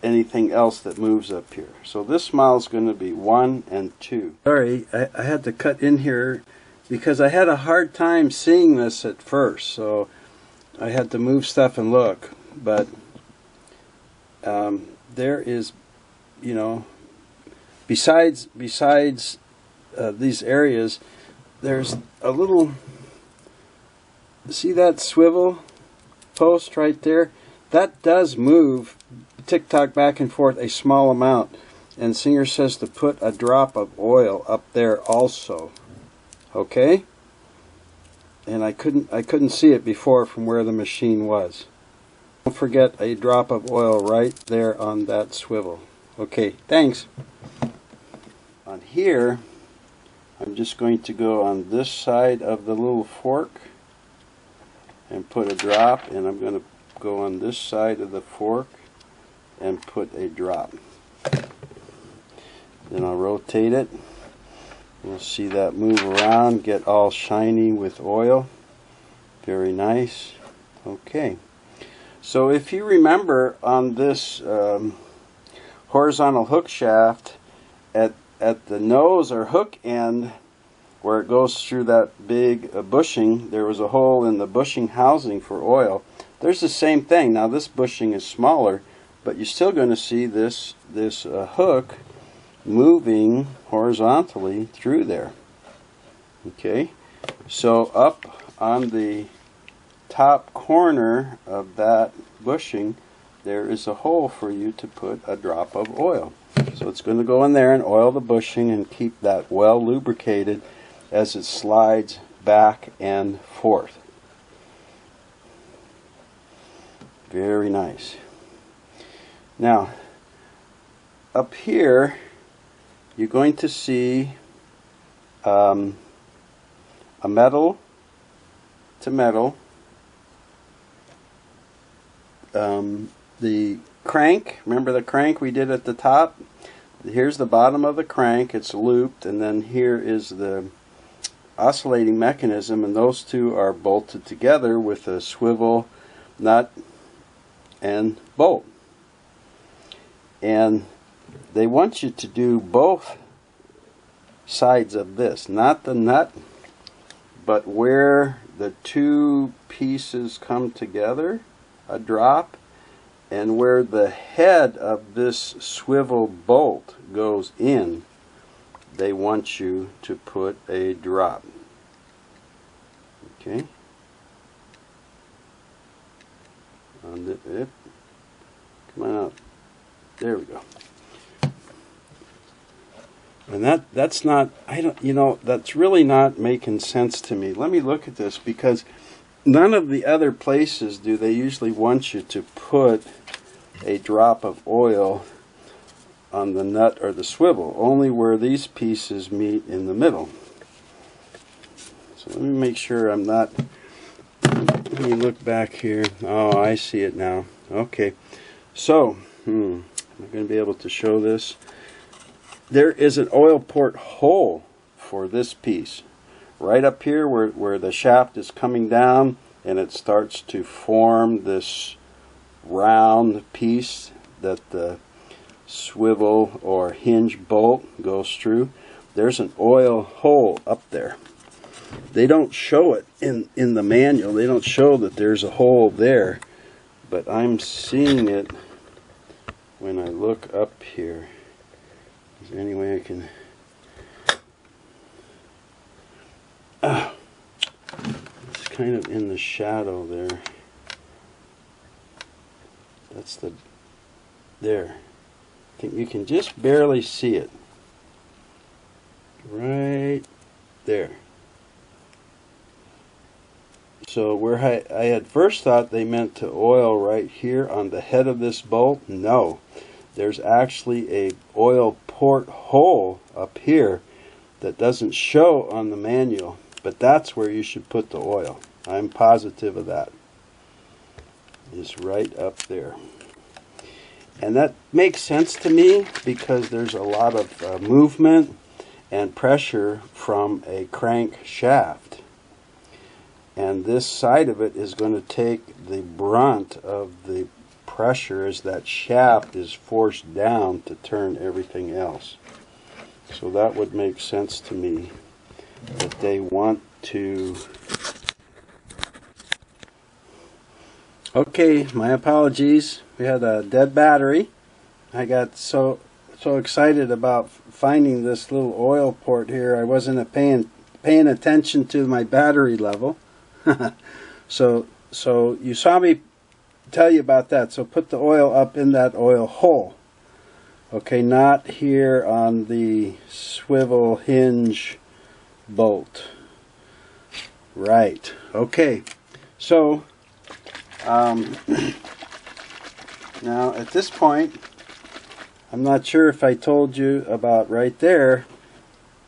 anything else that moves up here. So this model is going to be 1 and 2. Sorry, I had to cut in here because I had a hard time seeing this at first, so I had to move stuff and look. But there is, you know, besides these areas, there's a little, see that swivel post right there? That does move, tick-tock back and forth, a small amount. And Singer says to put a drop of oil up there also. Okay? And I couldn't see it before from where the machine was. Don't forget a drop of oil right there on that swivel. Okay, thanks. On here, I'm just going to go on this side of the little fork and put a drop, and I'm going to go on this side of the fork and put a drop. Then I'll rotate it. We'll see that move around, get all shiny with oil. Very nice. Okay. So if you remember on this horizontal hook shaft, at the nose or hook end where it goes through that big bushing, there was a hole in the bushing housing for oil. There's the same thing. Now this bushing is smaller, but you're still going to see this hook moving horizontally through there. Okay, so up on the top corner of that bushing, there is a hole for you to put a drop of oil. So it's going to go in there and oil the bushing and keep that well lubricated as it slides back and forth. Very nice. Now, up here, you're going to see a metal to metal. The crank, remember the crank we did at the top? Here's the bottom of the crank, it's looped, and then here is the oscillating mechanism, and those two are bolted together with a swivel nut and bolt. And they want you to do both sides of this, not the nut, but where the two pieces come together, a drop, and where the head of this swivel bolt goes in, they want you to put a drop. Okay. On it. Come on out. There we go. And that's not, I don't, you know, that's really not making sense to me. Let me look at this, because none of the other places do they usually want you to put a drop of oil on the nut or the swivel, only where these pieces meet in the middle. So let me make sure I'm not, let me look back here. Oh, I see it now. Okay, so I'm going to be able to show this. There is an oil port hole for this piece right up here where the shaft is coming down, and it starts to form this round piece that the swivel or hinge bolt goes through. There's an oil hole up there. They don't show it in the manual. They don't show that there's a hole there, but I'm seeing it when I look up here. Is there any way I can... it's kind of in the shadow there. That's the... there. I think you can just barely see it. Right there. So where I had first thought they meant to oil right here on the head of this bolt, no. There's actually a oil port hole up here that doesn't show on the manual, but that's where you should put the oil. I'm positive of that. It's right up there. And that makes sense to me because there's a lot of movement and pressure from a crank shaft. And this side of it is going to take the brunt of the pressure as that shaft is forced down to turn everything else. So that would make sense to me that they want to... Okay, my apologies. We had a dead battery. I got so excited about finding this little oil port here. I wasn't paying attention to my battery level. So you saw me tell you about that. So put the oil up in that oil hole. Okay, not here on the swivel hinge bolt. Right. Okay. So now at this point, I'm not sure if I told you about right there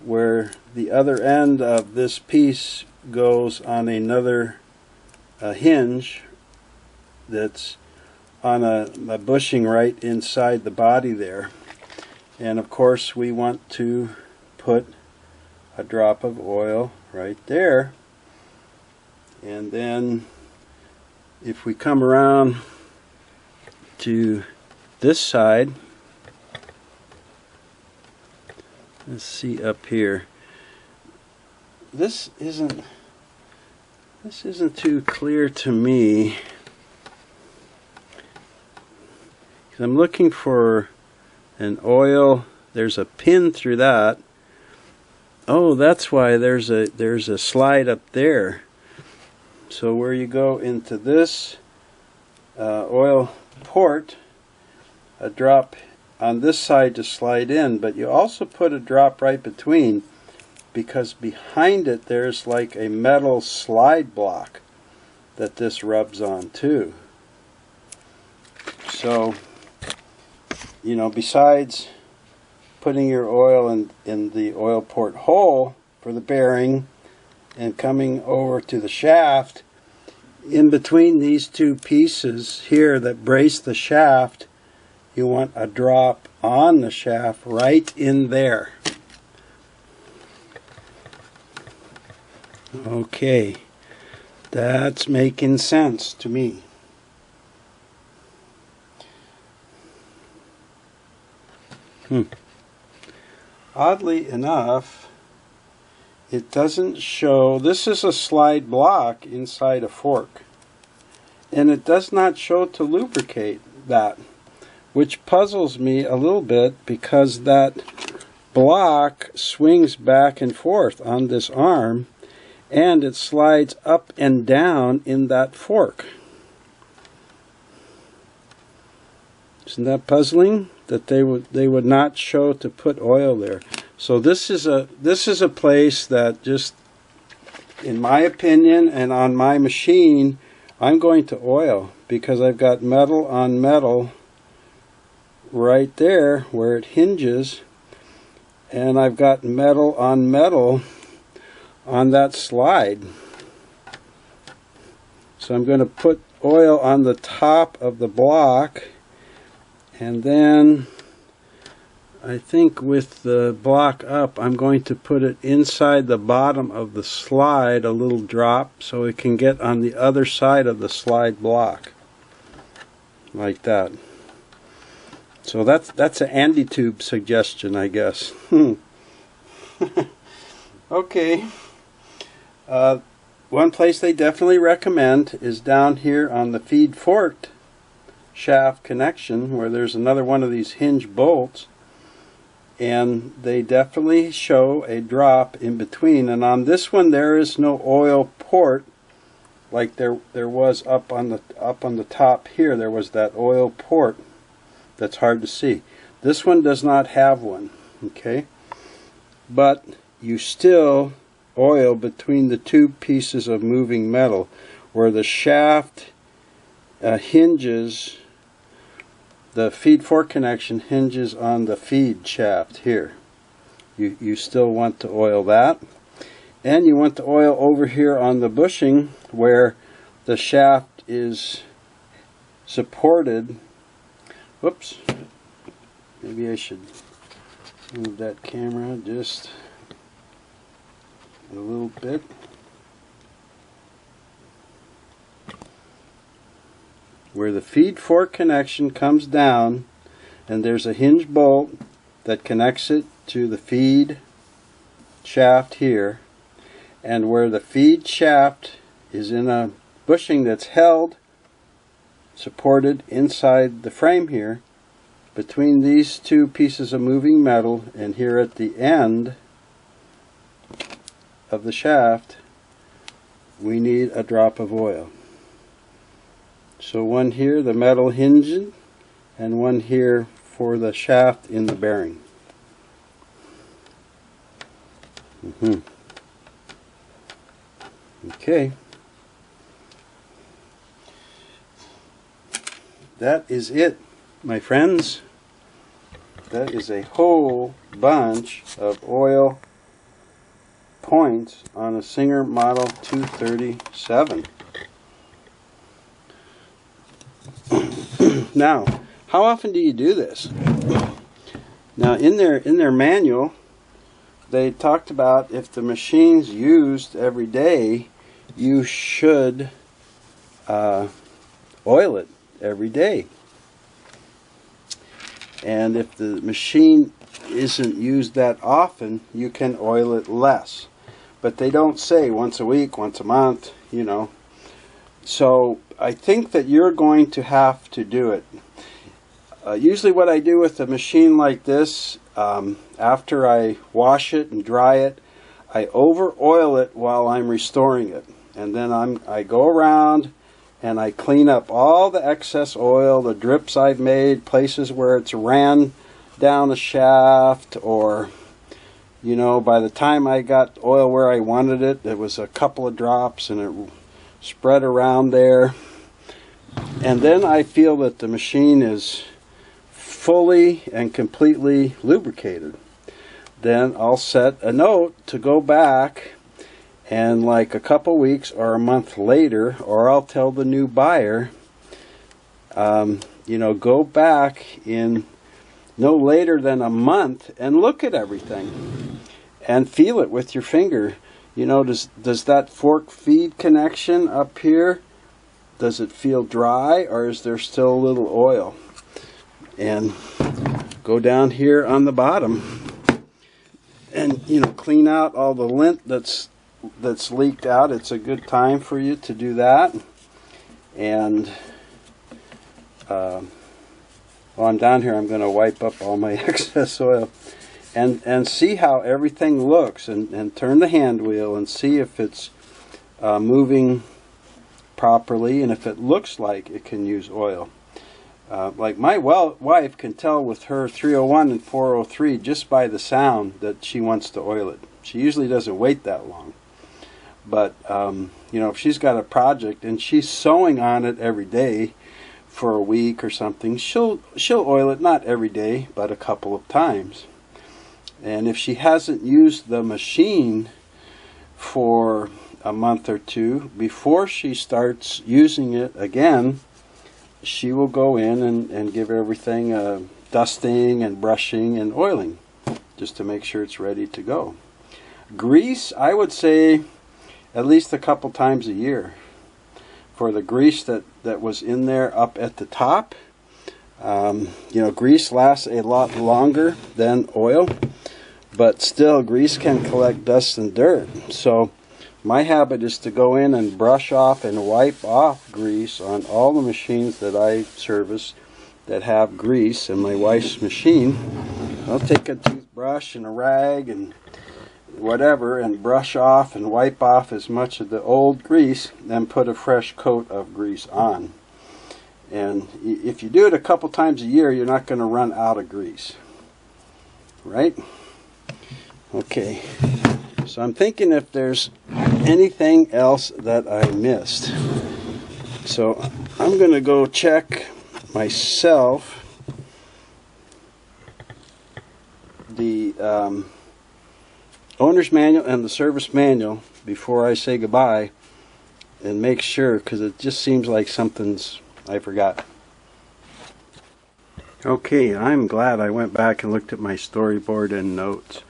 where the other end of this piece goes on another hinge that's on a bushing right inside the body there. And of course we want to put a drop of oil right there. And then if we come around to this side, let's see up here. This isn't too clear to me. I'm looking for an oil. There's a pin through that. Oh, that's why there's a slide up there. So where you go into this oil port, a drop on this side to slide in, but you also put a drop right between, because behind it there's like a metal slide block that this rubs on too. So, you know, besides putting your oil in the oil port hole for the bearing and coming over to the shaft, in between these two pieces here that brace the shaft, you want a drop on the shaft right in there. Okay, that's making sense to me. Oddly enough, it doesn't show. This is a slide block inside a fork, and it does not show to lubricate that, which puzzles me a little bit because that block swings back and forth on this arm, and it slides up and down in that fork. Isn't that puzzling? That they would not show to put oil there. So this is a place that just in my opinion and on my machine, I'm going to oil, because I've got metal on metal right there where it hinges, and I've got metal on metal on that slide. So I'm going to put oil on the top of the block, and then I think with the block up, I'm going to put it inside the bottom of the slide, a little drop, so it can get on the other side of the slide block, like that. So that's an Andy Tube suggestion, I guess. Okay. One place they definitely recommend is down here on the feed fork shaft connection, where there's another one of these hinge bolts, and they definitely show a drop in between. And on this one there is no oil port like there was up on the top here. There was that oil port that's hard to see. This one does not have one, okay? But you still oil between the two pieces of moving metal where the shaft hinges. The feed fork connection hinges on the feed shaft here. You still want to oil that. And you want to oil over here on the bushing where the shaft is supported. Whoops. Maybe I should move that camera just a little bit. Where the feed fork connection comes down, and there's a hinge bolt that connects it to the feed shaft here, and where the feed shaft is in a bushing that's held, supported inside the frame here, between these two pieces of moving metal, and here at the end of the shaft, we need a drop of oil. So one here, the metal hinging, and one here for the shaft in the bearing. Okay. That is it, my friends. That is a whole bunch of oil points on a Singer Model 237. Now, how often do you do this? Now, in their manual, they talked about if the machine's used every day, you should oil it every day. And if the machine isn't used that often, you can oil it less. But they don't say once a week, once a month, you know. So I think that you're going to have to do it. Usually what I do with a machine like this, after I wash it and dry it, I over oil it while I'm restoring it. And then I go around and I clean up all the excess oil, the drips I've made, places where it's ran down the shaft, or, you know, by the time I got oil where I wanted it, there was a couple of drops and it spread around there. And then I feel that the machine is fully and completely lubricated. Then I'll set a note to go back, and like a couple weeks or a month later, or I'll tell the new buyer, you know, go back in no later than a month and look at everything and feel it with your finger. You know, does that fork feed connection up here, does it feel dry, or is there still a little oil? And go down here on the bottom and, you know, clean out all the lint that's leaked out. It's a good time for you to do that. And while I'm down here, I'm going to wipe up all my excess oil and see how everything looks, and turn the hand wheel and see if it's moving properly, and if it looks like it can use oil. Like my wife can tell with her 301 and 403 just by the sound that she wants to oil it. She usually doesn't wait that long. But you know, if she's got a project and she's sewing on it every day for a week or something, she'll oil it, not every day, but a couple of times. And if she hasn't used the machine for a month or two, before she starts using it again, she will go in and give everything a dusting and brushing and oiling, just to make sure it's ready to go. Grease, I would say at least a couple times a year. For the grease that was in there up at the top, you know, grease lasts a lot longer than oil, but still grease can collect dust and dirt. So my habit is to go in and brush off and wipe off grease on all the machines that I service that have grease. In my wife's machine, I'll take a toothbrush and a rag and whatever and brush off and wipe off as much of the old grease and put a fresh coat of grease on. And if you do it a couple times a year, you're not going to run out of grease, right? Okay, so I'm thinking if there's anything else that I missed. So I'm going to go check myself the owner's manual and the service manual before I say goodbye and make sure, because it just seems like something's I forgot. Okay, I'm glad I went back and looked at my storyboard and notes,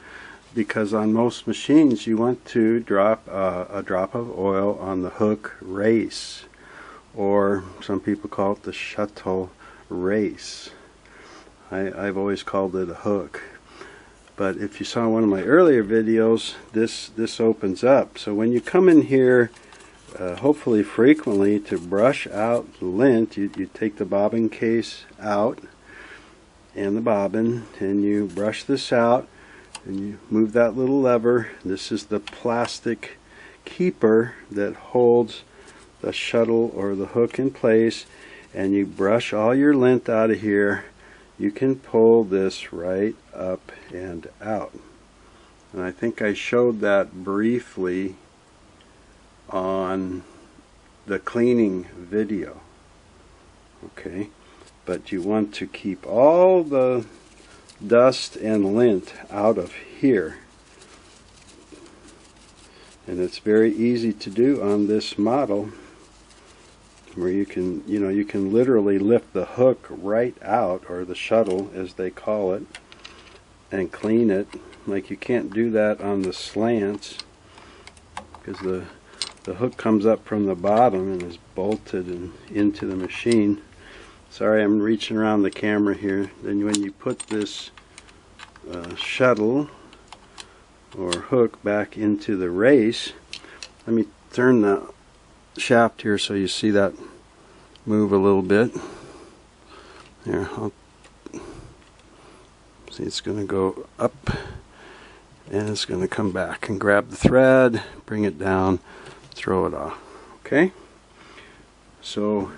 because on most machines you want to drop a drop of oil on the hook race, or some people call it the shuttle race. I've always called it a hook. But if you saw one of my earlier videos, this opens up. So when you come in here, hopefully frequently, to brush out lint, you take the bobbin case out and the bobbin, and you brush this out, and you move that little lever. This is the plastic keeper that holds the shuttle or the hook in place, and you brush all your lint out of here. You can pull this right up and out. And I think I showed that briefly on the cleaning video. Okay, but you want to keep all the dust and lint out of here. And it's very easy to do on this model, where you can, you can literally lift the hook right out, or the shuttle as they call it, and clean it. Like, you can't do that on the slants, because the hook comes up from the bottom and is bolted and into the machine. Sorry, I'm reaching around the camera here. Then when you put this shuttle or hook back into the race, let me turn the shaft here so you see that move a little bit. There, see, it's going to go up and it's going to come back and grab the thread, bring it down, throw it off. Okay, so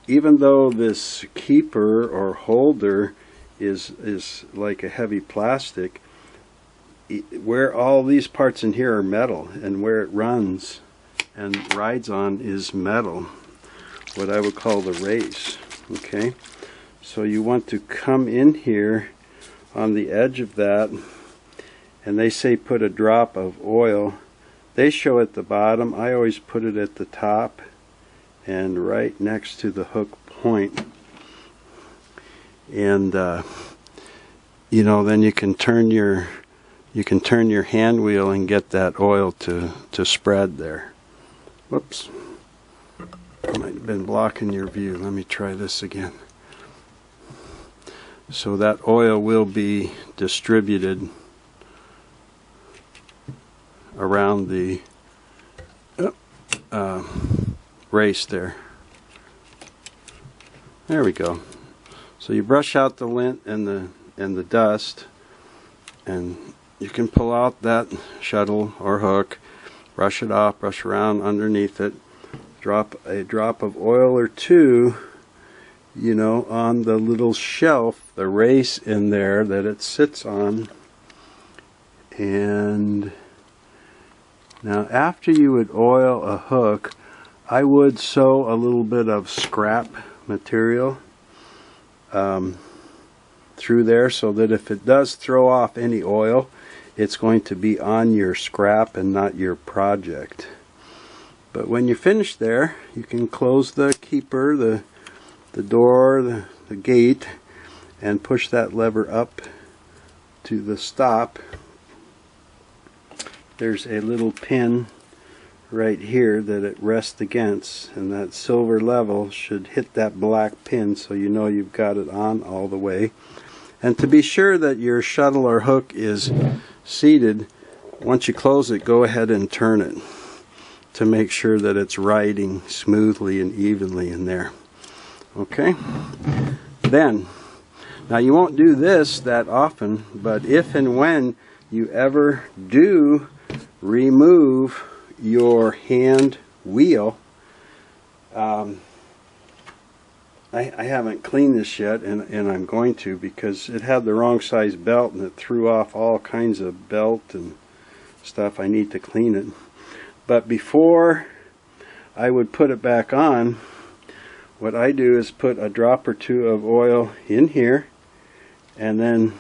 even though this keeper or holder is like a heavy plastic, where all these parts in here are metal, and where it runs and rides on is metal, what I would call the race. Okay, so you want to come in here on the edge of that, and they say put a drop of oil. They show at the bottom. I always put it at the top and right next to the hook point. And you know, then you can turn your hand wheel and get that oil to spread there. Whoops, might have been blocking your view. Let me try this again. So that oil will be distributed around the race there. There we go. So you brush out the lint and the dust, and you can pull out that shuttle or hook, brush it off, brush around underneath it, drop a drop of oil or two, you know, on the little shelf, the race in there that it sits on, and Now after you would oil a hook, I would sew a little bit of scrap material through there so that if it does throw off any oil, it's going to be on your scrap and not your project. But when you're finished there, you can close the keeper, the door, the gate, and push that lever up to the stop. There's a little pin right here that it rests against, and that silver level should hit that black pin so you know you've got it on all the way. And to be sure that your shuttle or hook is seated, once you close it, go ahead and turn it to make sure that it's riding smoothly and evenly in there. Okay? Then, now you won't do this that often, but if and when you ever do remove your hand wheel, I haven't cleaned this yet, and I'm going to, because it had the wrong size belt and it threw off all kinds of belt and stuff. I need to clean it. But before I would put it back on, what I do is put a drop or two of oil in here and then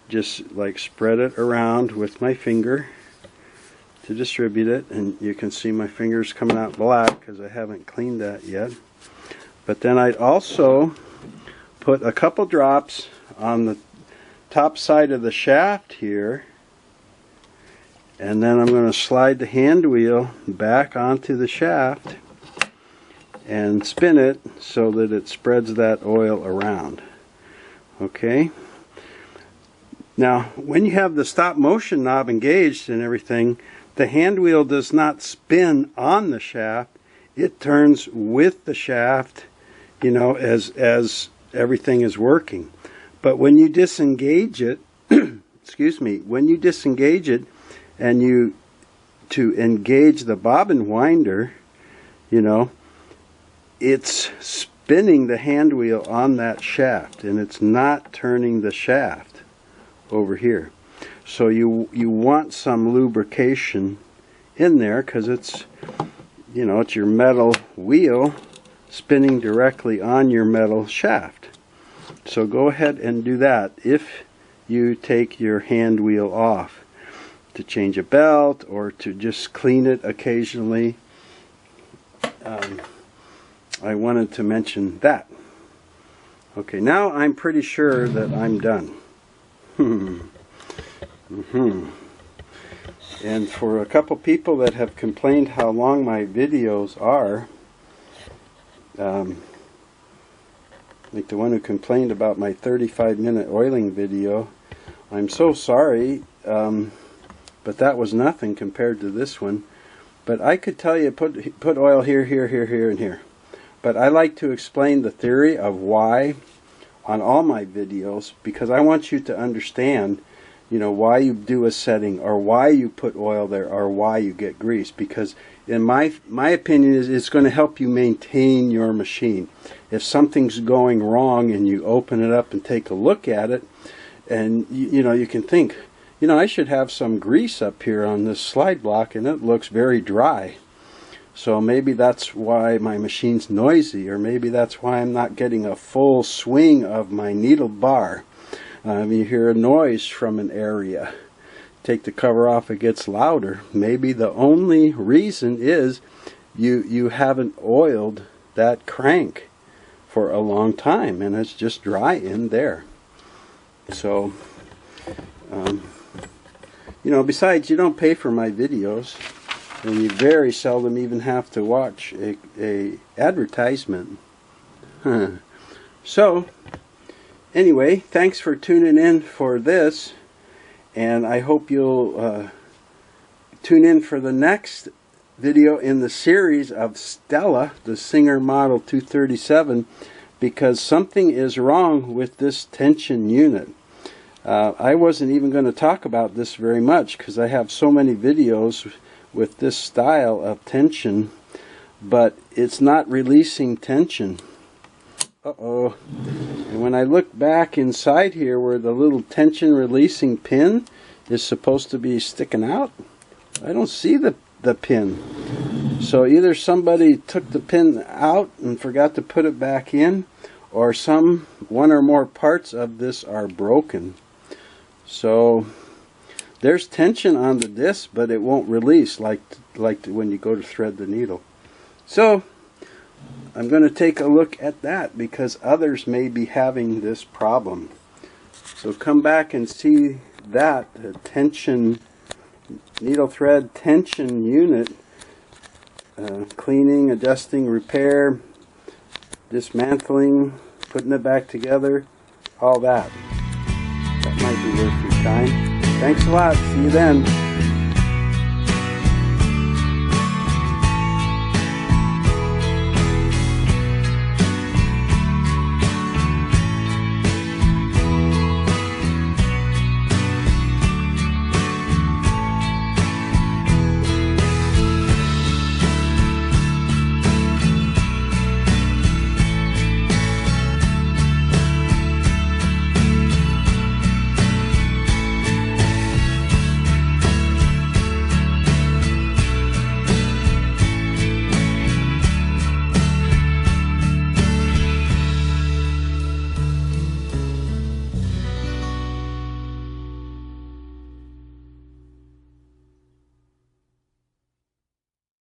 just like spread it around with my finger to distribute it. And you can see my fingers coming out black because I haven't cleaned that yet. But then I'd also put a couple drops on the top side of the shaft here, and then I'm going to slide the hand wheel back onto the shaft and spin it so that it spreads that oil around. Okay? Now, when you have the stop motion knob engaged and everything, the hand wheel does not spin on the shaft. It turns with the shaft, you know, as everything is working. But when you disengage it, excuse me, when you disengage it and to engage the bobbin winder, you know, it's spinning the hand wheel on that shaft, and it's not turning the shaft over here. So you want some lubrication in there, because it's, you know, it's your metal wheel spinning directly on your metal shaft. So go ahead and do that if you take your hand wheel off to change a belt or to just clean it occasionally. I wanted to mention that. Okay, now I'm pretty sure that I'm done. And for a couple people that have complained how long my videos are, like the one who complained about my 35-minute oiling video, I'm so sorry, but that was nothing compared to this one. But I could tell you put oil here, here, here, here, and here. But I like to explain the theory of why on all my videos, because I want you to understand, you know, why you do a setting, or why you put oil there, or why you get grease. Because in my opinion is it's going to help you maintain your machine. If something's going wrong and you open it up and take a look at it, and you know, you can think, you know, I should have some grease up here on this slide block, and it looks very dry. So maybe that's why my machine's noisy, or maybe that's why I'm not getting a full swing of my needle bar. You hear a noise from an area. Take the cover off, it gets louder. Maybe the only reason is you haven't oiled that crank for a long time, and it's just dry in there. So, you know, besides, you don't pay for my videos, and you very seldom even have to watch a advertisement. So, anyway, thanks for tuning in for this, and I hope you'll tune in for the next video in the series of Stella, the Singer Model 237, because something is wrong with this tension unit. I wasn't even going to talk about this very much because I have so many videos with this style of tension, but it's not releasing tension. Uh-oh. And when I look back inside here where the little tension releasing pin is supposed to be sticking out, I don't see the the pin. So either somebody took the pin out and forgot to put it back in, or one or more parts of this are broken. So there's tension on the disc, but it won't release like when you go to thread the needle. So I'm going to take a look at that because others may be having this problem. So come back and see that tension, needle thread tension unit, cleaning, adjusting, repair, dismantling, putting it back together, all that. That might be worth your time. Thanks a lot. See you then.